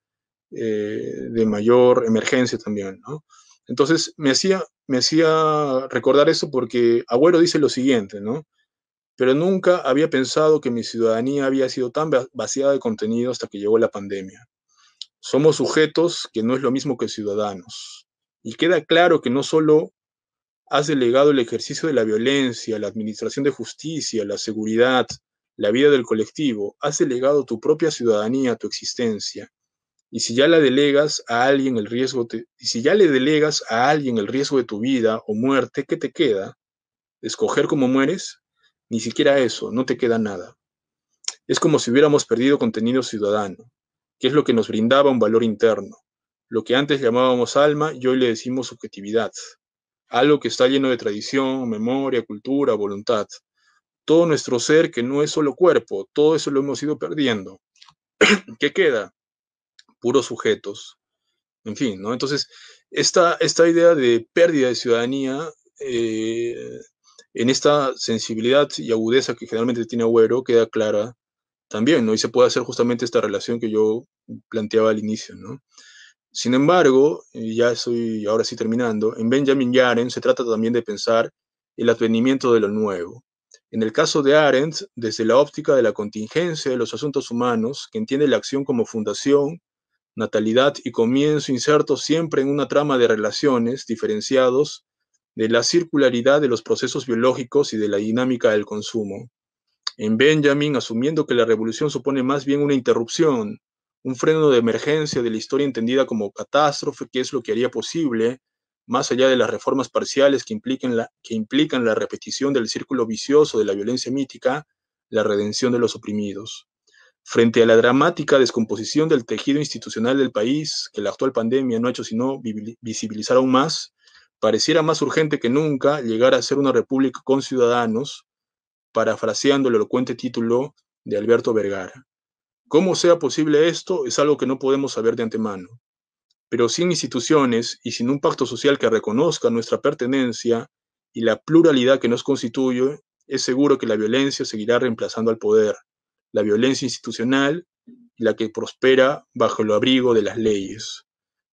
de mayor emergencia también, ¿no? Entonces me hacía recordar eso porque Agüero dice lo siguiente, ¿no? Pero nunca había pensado que mi ciudadanía había sido tan vaciada de contenido hasta que llegó la pandemia. Somos sujetos que no es lo mismo que ciudadanos. Y queda claro que no solo has delegado el ejercicio de la violencia, la administración de justicia, la seguridad, la vida del colectivo, has delegado tu propia ciudadanía, tu existencia. Y si ya la delegas a alguien el riesgo, y si ya le delegas a alguien el riesgo de tu vida o muerte, ¿qué te queda? ¿Escoger cómo mueres? Ni siquiera eso, no te queda nada. Es como si hubiéramos perdido contenido ciudadano, que es lo que nos brindaba un valor interno. Lo que antes llamábamos alma y hoy le decimos subjetividad. Algo que está lleno de tradición, memoria, cultura, voluntad. Todo nuestro ser que no es solo cuerpo, todo eso lo hemos ido perdiendo. ¿Qué queda? Puros sujetos. En fin, ¿no? Entonces, esta idea de pérdida de ciudadanía, eh, en esta sensibilidad y agudeza que generalmente tiene Agüero, queda clara también, ¿no? Y se puede hacer justamente esta relación que yo planteaba al inicio, ¿no? Sin embargo, y ya estoy ahora sí terminando, en Benjamin y Arendt se trata también de pensar el advenimiento de lo nuevo. En el caso de Arendt, desde la óptica de la contingencia de los asuntos humanos, que entiende la acción como fundación, natalidad y comienzo insertos siempre en una trama de relaciones diferenciados de la circularidad de los procesos biológicos y de la dinámica del consumo. En Benjamin, asumiendo que la revolución supone más bien una interrupción un freno de emergencia de la historia entendida como catástrofe, que es lo que haría posible, más allá de las reformas parciales que implican la repetición del círculo vicioso de la violencia mítica, la redención de los oprimidos. Frente a la dramática descomposición del tejido institucional del país, que la actual pandemia no ha hecho sino visibilizar aún más, pareciera más urgente que nunca llegar a ser una república con ciudadanos, parafraseando el elocuente título de Alberto Vergara. ¿Cómo sea posible esto? Es algo que no podemos saber de antemano. Pero sin instituciones y sin un pacto social que reconozca nuestra pertenencia y la pluralidad que nos constituye, es seguro que la violencia seguirá reemplazando al poder, la violencia institucional y la que prospera bajo el abrigo de las leyes.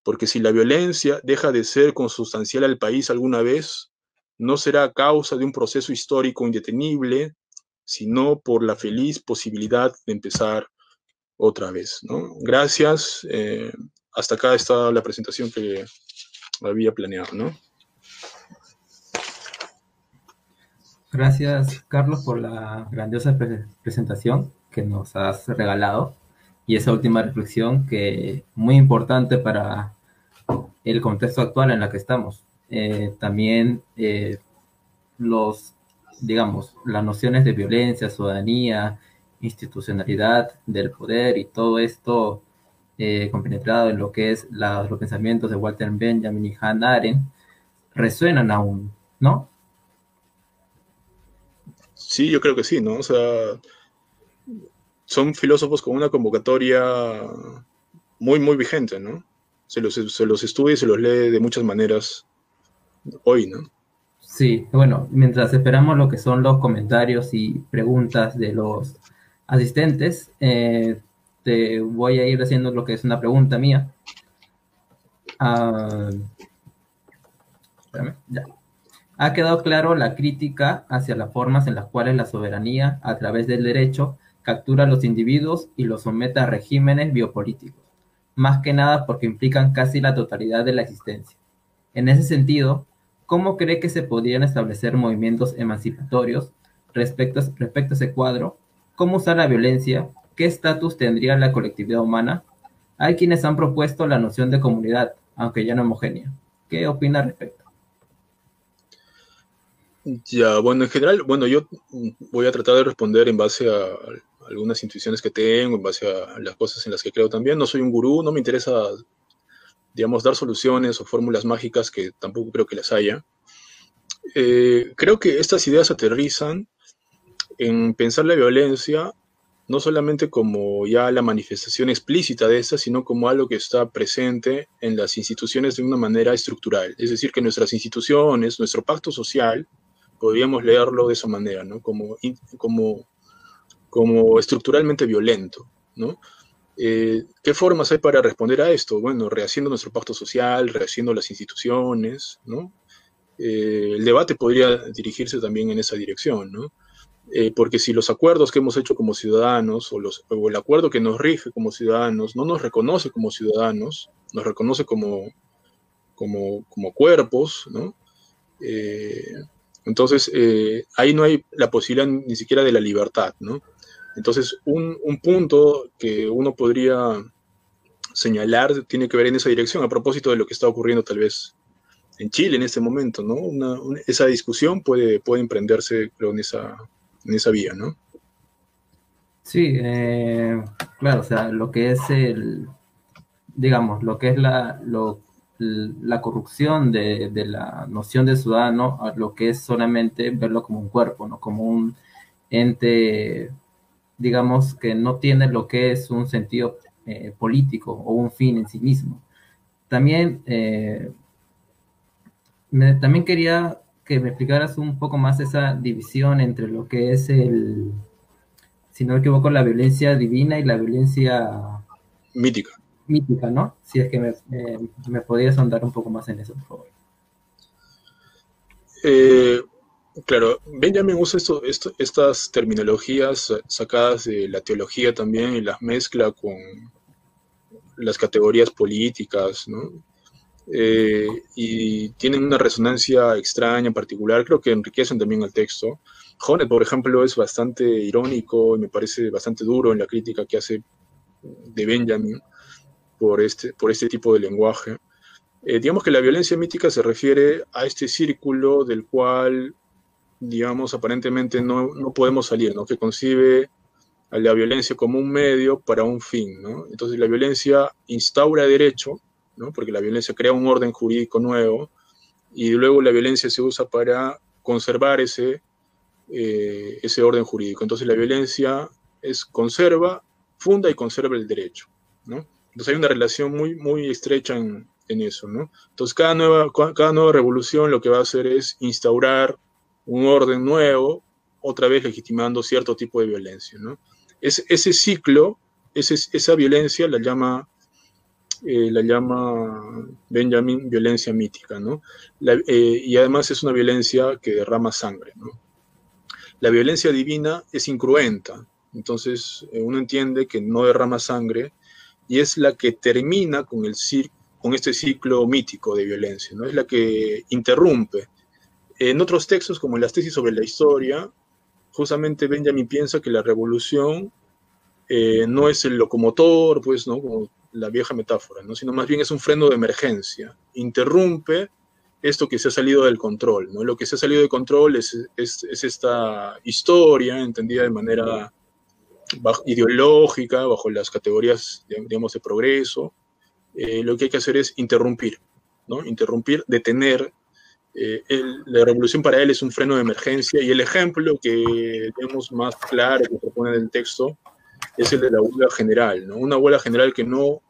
Porque si la violencia deja de ser consustancial al país alguna vez, no será a causa de un proceso histórico indetenible, sino por la feliz posibilidad de empezar otra vez, ¿no? Gracias. Hasta acá está la presentación que había planeado, ¿no? Gracias, Carlos, por la grandiosa presentación que nos has regalado y esa última reflexión que es muy importante para el contexto actual en el que estamos. También digamos, las nociones de violencia, ciudadanía, institucionalidad del poder y todo esto compenetrado en lo que es los pensamientos de Walter Benjamin y Hannah Arendt resuenan aún, ¿no? Sí, yo creo que sí, ¿no? O sea, son filósofos con una convocatoria muy, muy vigente, ¿no? Se los estudia y se los lee de muchas maneras hoy, ¿no? Sí, bueno, mientras esperamos lo que son los comentarios y preguntas de los asistentes, te voy a ir haciendo lo que es una pregunta mía. Espérame, ya. Ha quedado claro la crítica hacia las formas en las cuales la soberanía, a través del derecho, captura a los individuos y los somete a regímenes biopolíticos, más que nada porque implican casi la totalidad de la existencia. En ese sentido, ¿cómo cree que se podrían establecer movimientos emancipatorios respecto a ese cuadro? ¿Cómo usar la violencia? ¿Qué estatus tendría la colectividad humana? Hay quienes han propuesto la noción de comunidad, aunque ya no homogénea. ¿Qué opina al respecto? Ya, bueno, en general, bueno, yo voy a tratar de responder en base a algunas intuiciones que tengo, en base a las cosas en las que creo también. No soy un gurú, no me interesa, digamos, dar soluciones o fórmulas mágicas que tampoco creo que las haya. Creo que estas ideas aterrizan en pensar la violencia no solamente como ya la manifestación explícita de esta, sino como algo que está presente en las instituciones de una manera estructural. Es decir, que nuestras instituciones, nuestro pacto social, podríamos leerlo de esa manera, ¿no? Como estructuralmente violento, ¿no? ¿Qué formas hay para responder a esto? Bueno, rehaciendo nuestro pacto social, rehaciendo las instituciones, ¿no? El debate podría dirigirse también en esa dirección, ¿no? Porque si los acuerdos que hemos hecho como ciudadanos o el acuerdo que nos rige como ciudadanos no nos reconoce como ciudadanos, nos reconoce como cuerpos, ¿no? Entonces, ahí no hay la posibilidad ni siquiera de la libertad, ¿no? Entonces, un punto que uno podría señalar tiene que ver en esa dirección, a propósito de lo que está ocurriendo tal vez en Chile en este momento, ¿no? Esa discusión puede emprenderse, creo, en esa vía, ¿no? Sí, claro, o sea, lo que es digamos, lo que es la corrupción de la noción de ciudadano a lo que es solamente verlo como un cuerpo, ¿no? Como un ente, digamos, que no tiene lo que es un sentido político o un fin en sí mismo. También, también quería que me explicaras un poco más esa división entre lo que es si no me equivoco, la violencia divina y la violencia Mítica. mítica, ¿no? Si es que me podrías ahondar un poco más en eso, por favor. Claro, Benjamin usa estas terminologías sacadas de la teología también y las mezcla con las categorías políticas, ¿no? Y tienen una resonancia extraña, particular, creo que enriquecen también el texto. Jonet, por ejemplo, es bastante irónico y me parece bastante duro en la crítica que hace de Benjamin por este tipo de lenguaje. Digamos que la violencia mítica se refiere a este círculo del cual, digamos, aparentemente no podemos salir, ¿no? Que concibe a la violencia como un medio para un fin, ¿no? Entonces la violencia instaura derecho, ¿no? Porque la violencia crea un orden jurídico nuevo, y luego la violencia se usa para conservar ese orden jurídico. Entonces la violencia funda y conserva el derecho, ¿no? Entonces hay una relación muy estrecha en eso, ¿no? Entonces cada nueva revolución lo que va a hacer es instaurar un orden nuevo, otra vez legitimando cierto tipo de violencia, ¿no? Ese ciclo, esa violencia la llama Benjamin violencia mítica, ¿no? Y además es una violencia que derrama sangre, ¿no? La violencia divina es incruenta, entonces uno entiende que no derrama sangre y es la que termina con este ciclo mítico de violencia, ¿no? Es la que interrumpe. En otros textos, como en las tesis sobre la historia, justamente Benjamin piensa que la revolución no es el locomotor, pues, ¿no? Como la vieja metáfora, ¿no? Sino más bien es un freno de emergencia. Interrumpe esto que se ha salido del control, ¿no? Lo que se ha salido de control es esta historia entendida de manera ideológica, bajo las categorías, digamos, de progreso. Lo que hay que hacer es interrumpir, ¿no? Interrumpir, detener. La revolución para él es un freno de emergencia, y el ejemplo que vemos más claro que propone en el texto es el de la huelga general, ¿no? Una huelga general que no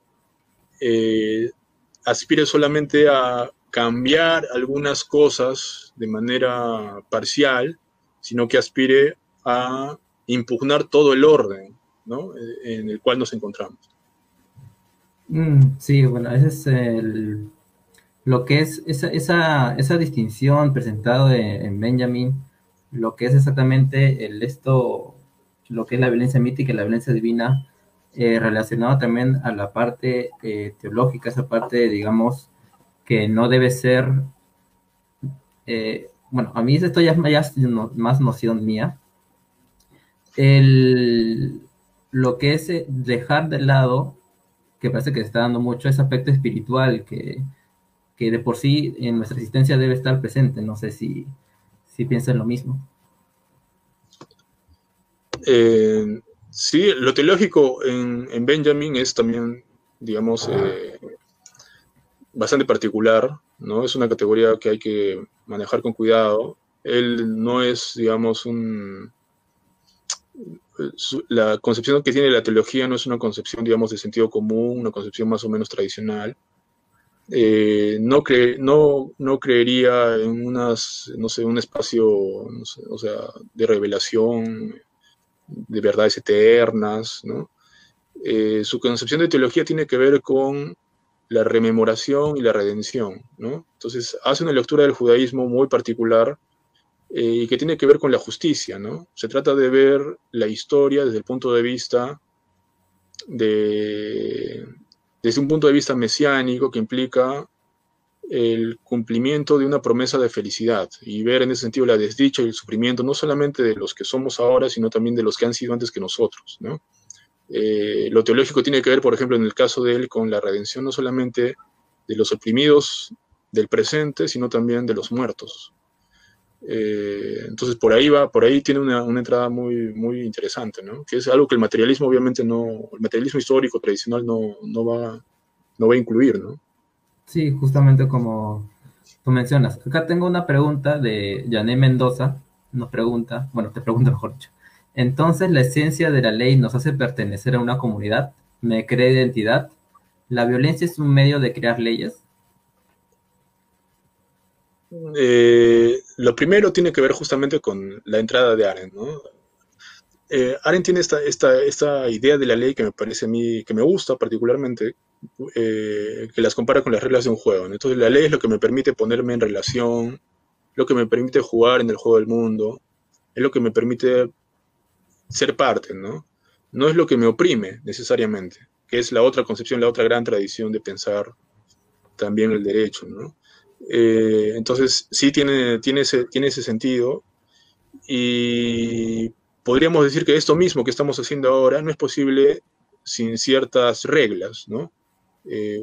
aspire solamente a cambiar algunas cosas de manera parcial, sino que aspire a impugnar todo el orden, ¿no? En el cual nos encontramos. Sí, bueno, ese es lo que es esa distinción presentada en Benjamin, lo que es exactamente lo que es la violencia mítica y la violencia divina, relacionado también a la parte teológica, esa parte, digamos, que no debe ser, bueno, a mí esto ya es más noción mía, el, lo que es dejar de lado, que parece que se está dando mucho, ese aspecto espiritual que de por sí en nuestra existencia debe estar presente. No sé si piensan lo mismo. Sí, lo teológico en Benjamin es también, digamos, bastante particular, ¿no? Es una categoría que hay que manejar con cuidado. Él no es, digamos, la concepción que tiene la teología no es una concepción, digamos, de sentido común, una concepción más o menos tradicional. No creería en no sé, un espacio, no sé, o sea, de revelación, de verdades eternas, ¿no? Su concepción de teología tiene que ver con la rememoración y la redención, ¿no? Entonces hace una lectura del judaísmo muy particular, y que tiene que ver con la justicia, ¿no? Se trata de ver la historia desde el punto de vista de, desde un punto de vista mesiánico que implica el cumplimiento de una promesa de felicidad, y ver en ese sentido la desdicha y el sufrimiento no solamente de los que somos ahora, sino también de los que han sido antes que nosotros, ¿no? Lo teológico tiene que ver, por ejemplo, en el caso de él, con la redención no solamente de los oprimidos del presente, sino también de los muertos. Entonces por ahí tiene una entrada muy interesante, ¿no? Que es algo que el materialismo obviamente el materialismo histórico tradicional no va a incluir, ¿no? Sí, justamente como tú mencionas. Acá tengo una pregunta de Jané Mendoza. Nos pregunta, bueno, te pregunta mejor dicho. Entonces, ¿la esencia de la ley nos hace pertenecer a una comunidad? ¿Me crea identidad? ¿La violencia es un medio de crear leyes? Lo primero tiene que ver justamente con la entrada de Arendt, ¿no? Arendt tiene esta idea de la ley que me parece a mí, que me gusta particularmente, que las compara con las reglas de un juego, ¿no? Entonces la ley es lo que me permite ponerme en relación, lo que me permite jugar en el juego del mundo, es lo que me permite ser parte, ¿no? No es lo que me oprime necesariamente, que es la otra concepción, la otra gran tradición de pensar también el derecho, ¿no? Entonces sí tiene ese sentido, y podríamos decir que esto mismo que estamos haciendo ahora no es posible sin ciertas reglas, ¿no?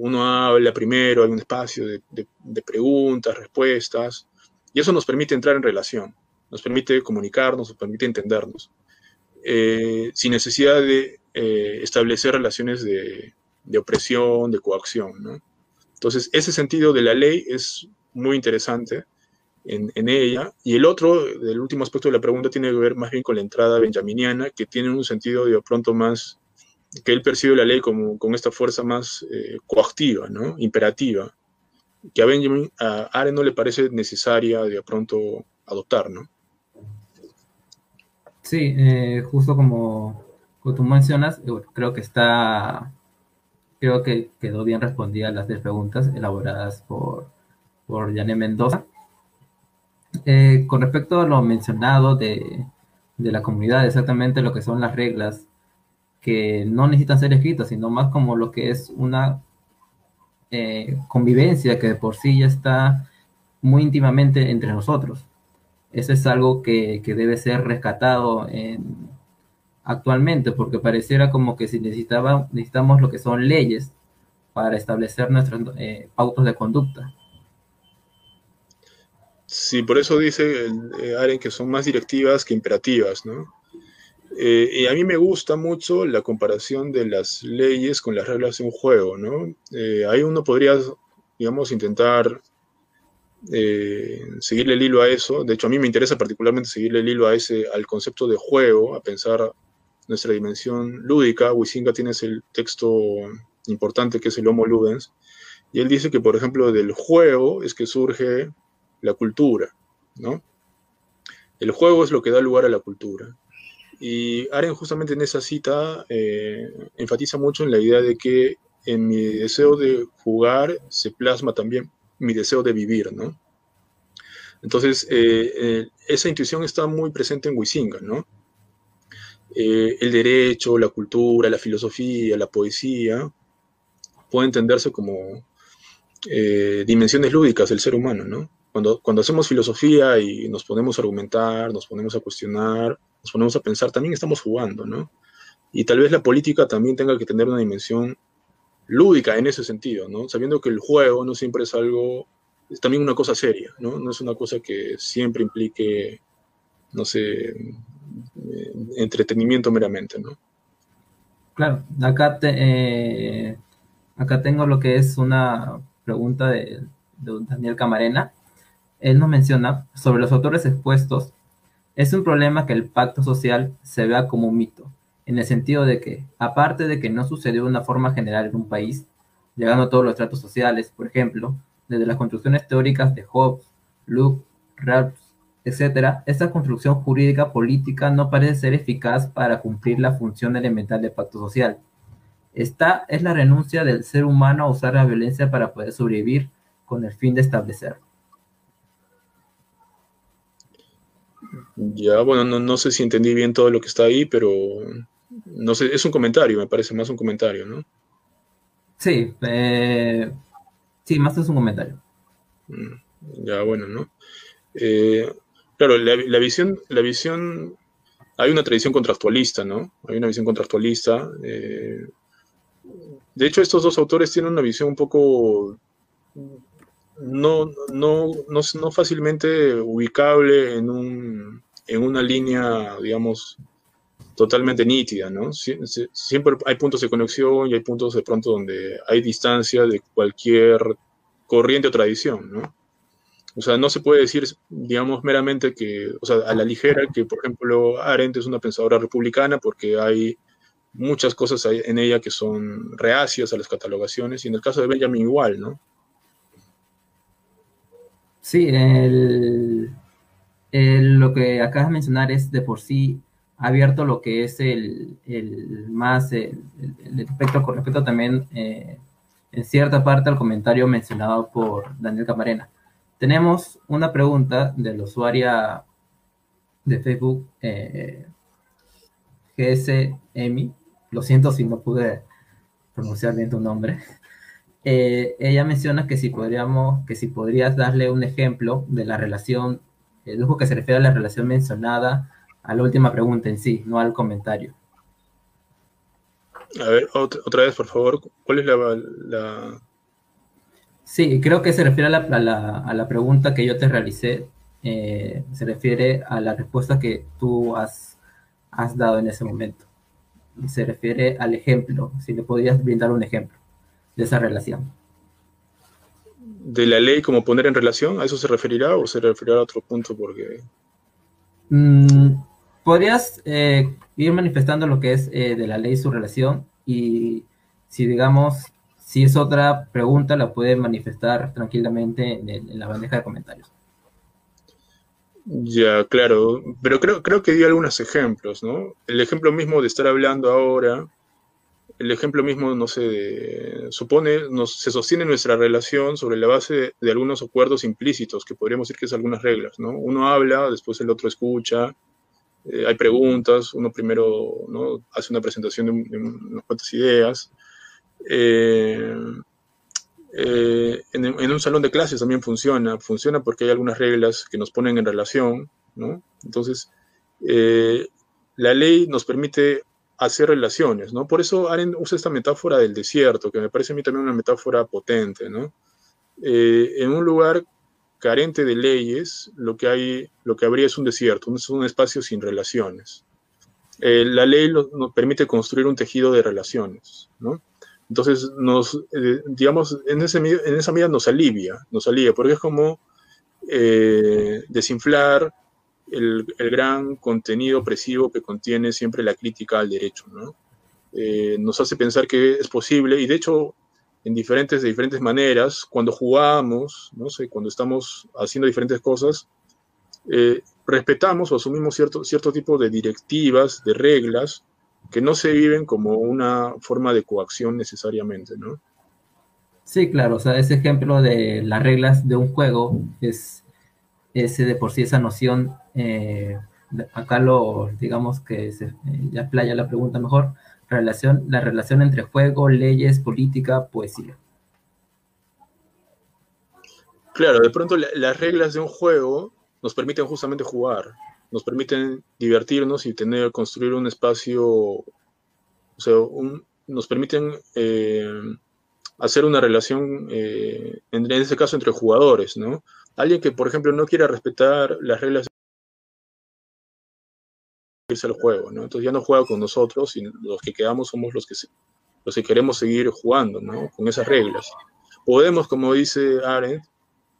Uno habla primero, hay un espacio de preguntas, respuestas, y eso nos permite entrar en relación, nos permite comunicarnos, nos permite entendernos, sin necesidad de establecer relaciones de opresión, de coacción, ¿no? Entonces, ese sentido de la ley es muy interesante en ella. Y el otro, el último aspecto de la pregunta, tiene que ver más bien con la entrada benjaminiana, que tiene un sentido de pronto más, que él percibe la ley como con esta fuerza más coactiva, ¿no? Imperativa, que a Benjamin, a Arendt no le parece necesaria de pronto adoptar, ¿no? Sí, justo como tú mencionas, creo que creo que quedó bien respondida las 3 preguntas elaboradas por Janet Mendoza. Con respecto a lo mencionado de la comunidad, exactamente lo que son las reglas, que no necesitan ser escritas, sino más como lo que es una convivencia que de por sí ya está muy íntimamente entre nosotros. Eso es algo que debe ser rescatado actualmente, porque pareciera como que si necesitamos lo que son leyes para establecer nuestros pautos de conducta. Sí, por eso dice Arendt que son más directivas que imperativas, ¿no? Y a mí me gusta mucho la comparación de las leyes con las reglas de un juego, ¿no? Ahí uno podría, digamos, intentar seguirle el hilo a eso. De hecho, a mí me interesa particularmente seguirle el hilo al concepto de juego, a pensar nuestra dimensión lúdica. Huizinga tiene ese texto importante que es el Homo Ludens, y él dice que, por ejemplo, del juego es que surge la cultura, ¿no? El juego es lo que da lugar a la cultura. Y Arendt justamente en esa cita enfatiza mucho en la idea de que en mi deseo de jugar se plasma también mi deseo de vivir, ¿no? Entonces, esa intuición está muy presente en Huizinga, ¿no? El derecho, la cultura, la filosofía, la poesía, puede entenderse como dimensiones lúdicas del ser humano, ¿no? Cuando hacemos filosofía y nos ponemos a argumentar, nos ponemos a cuestionar, nos ponemos a pensar, también estamos jugando, ¿no? Y tal vez la política también tenga que tener una dimensión lúdica en ese sentido, ¿no? Sabiendo que el juego no siempre es algo, es también una cosa seria, ¿no? No es una cosa que siempre implique, no sé, entretenimiento meramente, ¿no? Claro, acá tengo lo que es una pregunta de Daniel Camarena. Él nos menciona sobre los autores expuestos. Es un problema que el pacto social se vea como un mito, en el sentido de que, aparte de que no sucedió de una forma general en un país, llegando a todos los tratos sociales, por ejemplo, desde las construcciones teóricas de Hobbes, Locke, Rawls, etc., esta construcción jurídica política no parece ser eficaz para cumplir la función elemental del pacto social. Esta es la renuncia del ser humano a usar la violencia para poder sobrevivir con el fin de establecer. Ya, bueno, no sé si entendí bien todo lo que está ahí, pero no sé, es un comentario, me parece más un comentario, ¿no? Sí, sí, más es un comentario. Ya, bueno, ¿no? Eh, claro, la visión, hay una tradición contractualista, ¿no? Hay una visión contractualista. De hecho, estos dos autores tienen una visión un poco no fácilmente ubicable en una línea, digamos, totalmente nítida, ¿no? Siempre hay puntos de conexión y hay puntos de pronto donde hay distancia de cualquier corriente o tradición, ¿no? O sea, no se puede decir, digamos, meramente que, o sea, a la ligera que, por ejemplo, Arendt es una pensadora republicana porque hay muchas cosas en ella que son reacias a las catalogaciones, y en el caso de Benjamin igual, ¿no? Sí, lo que acabas de mencionar es de por sí abierto lo que es el espectro con respecto también en cierta parte al comentario mencionado por Daniel Camarena. Tenemos una pregunta de la usuaria de Facebook GSEMI. Lo siento si no pude pronunciar bien tu nombre. Ella menciona que si podrías darle un ejemplo de la relación, dijo que se refiere a la relación mencionada a la última pregunta en sí, no al comentario. A ver, otra vez, por favor, ¿cuál es la... Sí, creo que se refiere a la pregunta que yo te realicé, se refiere a la respuesta que tú has dado en ese momento. Y se refiere al ejemplo, si le podrías brindar un ejemplo de esa relación. de la ley como poner en relación? ¿A eso se referirá o se referirá a otro punto? Porque Mm, ¿Podrías ir manifestando lo que es de la ley su relación? Y si digamos, si es otra pregunta, la puede manifestar tranquilamente en la bandeja de comentarios. ya, claro, pero creo que di algunos ejemplos, ¿no? El ejemplo mismo de estar hablando ahora, el ejemplo mismo, no sé, se sostiene nuestra relación sobre la base de algunos acuerdos implícitos, que podríamos decir que es algunas reglas, ¿no? Uno habla, después el otro escucha, hay preguntas, uno primero, ¿no?, hace una presentación de unas cuantas ideas. Eh, en un salón de clases también funciona porque hay algunas reglas que nos ponen en relación, ¿no? Entonces, eh, la ley nos permite hacer relaciones, ¿no? Por eso Arendt usa esta metáfora del desierto, que me parece a mí también una metáfora potente, ¿no? En un lugar carente de leyes, lo que habría es un desierto, es un espacio sin relaciones. La ley nos permite construir un tejido de relaciones, ¿no? Entonces, digamos, en esa medida nos alivia, porque es como desinflar el gran contenido opresivo que contiene siempre la crítica al derecho, ¿no? Nos hace pensar que es posible, y de hecho, de diferentes maneras, cuando jugamos, no sé, cuando estamos haciendo diferentes cosas, respetamos o asumimos cierto tipo de directivas, de reglas, que no se viven como una forma de coacción necesariamente, ¿no? Sí, claro, o sea, ese ejemplo de las reglas de un juego es ese de por sí esa noción, acá lo, digamos que ya playa la pregunta mejor, la relación entre juego, leyes, política, poesía. Claro, de pronto las reglas de un juego nos permiten justamente jugar, nos permiten divertirnos y construir un espacio, o sea, nos permiten hacer una relación, en ese caso, entre jugadores, ¿no? Alguien que, por ejemplo, no quiera respetar las reglas de irse al juego, ¿no? Entonces ya no juega con nosotros y los que quedamos somos los que queremos seguir jugando, ¿no? Con esas reglas. Podemos, como dice Arendt,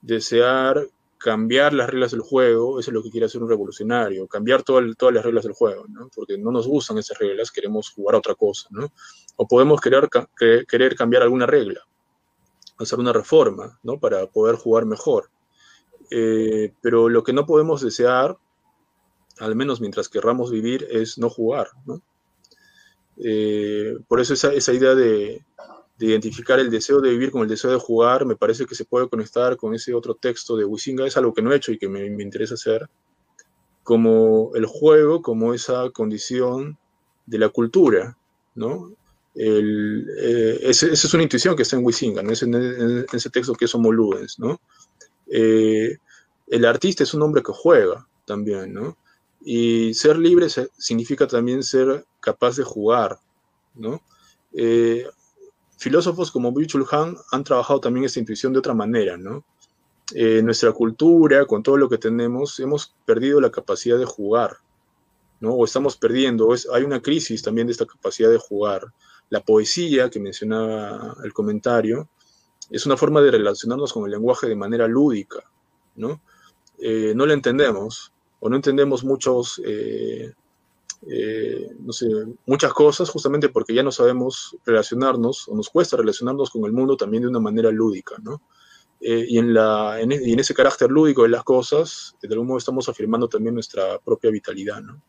desear cambiar las reglas del juego, eso es lo que quiere hacer un revolucionario, cambiar todas las reglas del juego, ¿no? Porque no nos gustan esas reglas, queremos jugar a otra cosa, ¿no? O podemos querer cambiar alguna regla, hacer una reforma, ¿no? Para poder jugar mejor. Pero lo que no podemos desear, al menos mientras querramos vivir, es no jugar, ¿no? Por eso esa idea de identificar el deseo de vivir con el deseo de jugar, me parece que se puede conectar con ese otro texto de Huizinga, es algo que no he hecho y que me interesa hacer, como el juego, como esa condición de la cultura, ¿no? Esa es una intuición que está en Huizinga, ¿no? En ese texto que es Homo Ludens, ¿no? Eh, el artista es un hombre que juega también, ¿no? Y ser libre significa también ser capaz de jugar, ¿no? Eh, Filósofos como Byung-Chul Han han trabajado también esta intuición de otra manera, ¿no? Nuestra cultura, con todo lo que tenemos, hemos perdido la capacidad de jugar, ¿no? O estamos perdiendo, hay una crisis también de esta capacidad de jugar. La poesía, que mencionaba el comentario, es una forma de relacionarnos con el lenguaje de manera lúdica, ¿no? No la entendemos, o no entendemos no sé, muchas cosas justamente porque ya no sabemos relacionarnos o nos cuesta relacionarnos con el mundo también de una manera lúdica, ¿no? Y en ese carácter lúdico de las cosas, de algún modo estamos afirmando también nuestra propia vitalidad, ¿no?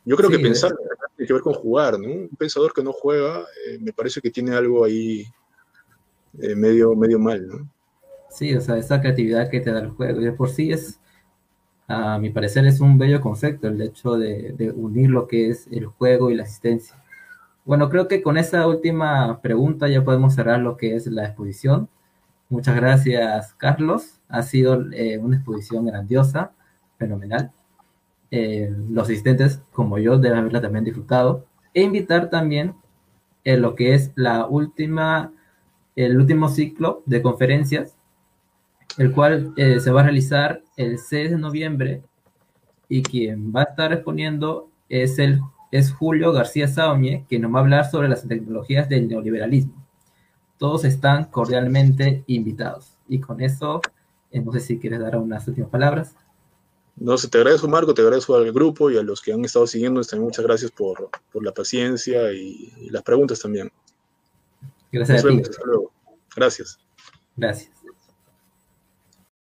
Yo creo que Sí, pensar tiene que ver con jugar, ¿no? Un pensador que no juega, me parece que tiene algo ahí medio mal, ¿no? sí, o sea, esa creatividad que te da el juego, y de por sí es, a mi parecer, es un bello concepto el hecho de unir lo que es el juego y la asistencia. Bueno, creo que con esa última pregunta ya podemos cerrar lo que es la exposición. Muchas gracias, Carlos. Ha sido una exposición grandiosa, fenomenal. Los asistentes, como yo, deben haberla también disfrutado. E invitar también en lo que es el último ciclo de conferencias, el cual se va a realizar el 6 de noviembre y quien va a estar exponiendo es Julio García Saoñe, que nos va a hablar sobre las tecnologías del neoliberalismo. Todos están cordialmente invitados. Y con eso, no sé si quieres dar unas últimas palabras. No sé, te agradezco, Marco, te agradezco al grupo y a los que han estado siguiendo. También muchas gracias por la paciencia y las preguntas también. Gracias Nos a ti. vemos, hasta luego. Gracias. Gracias.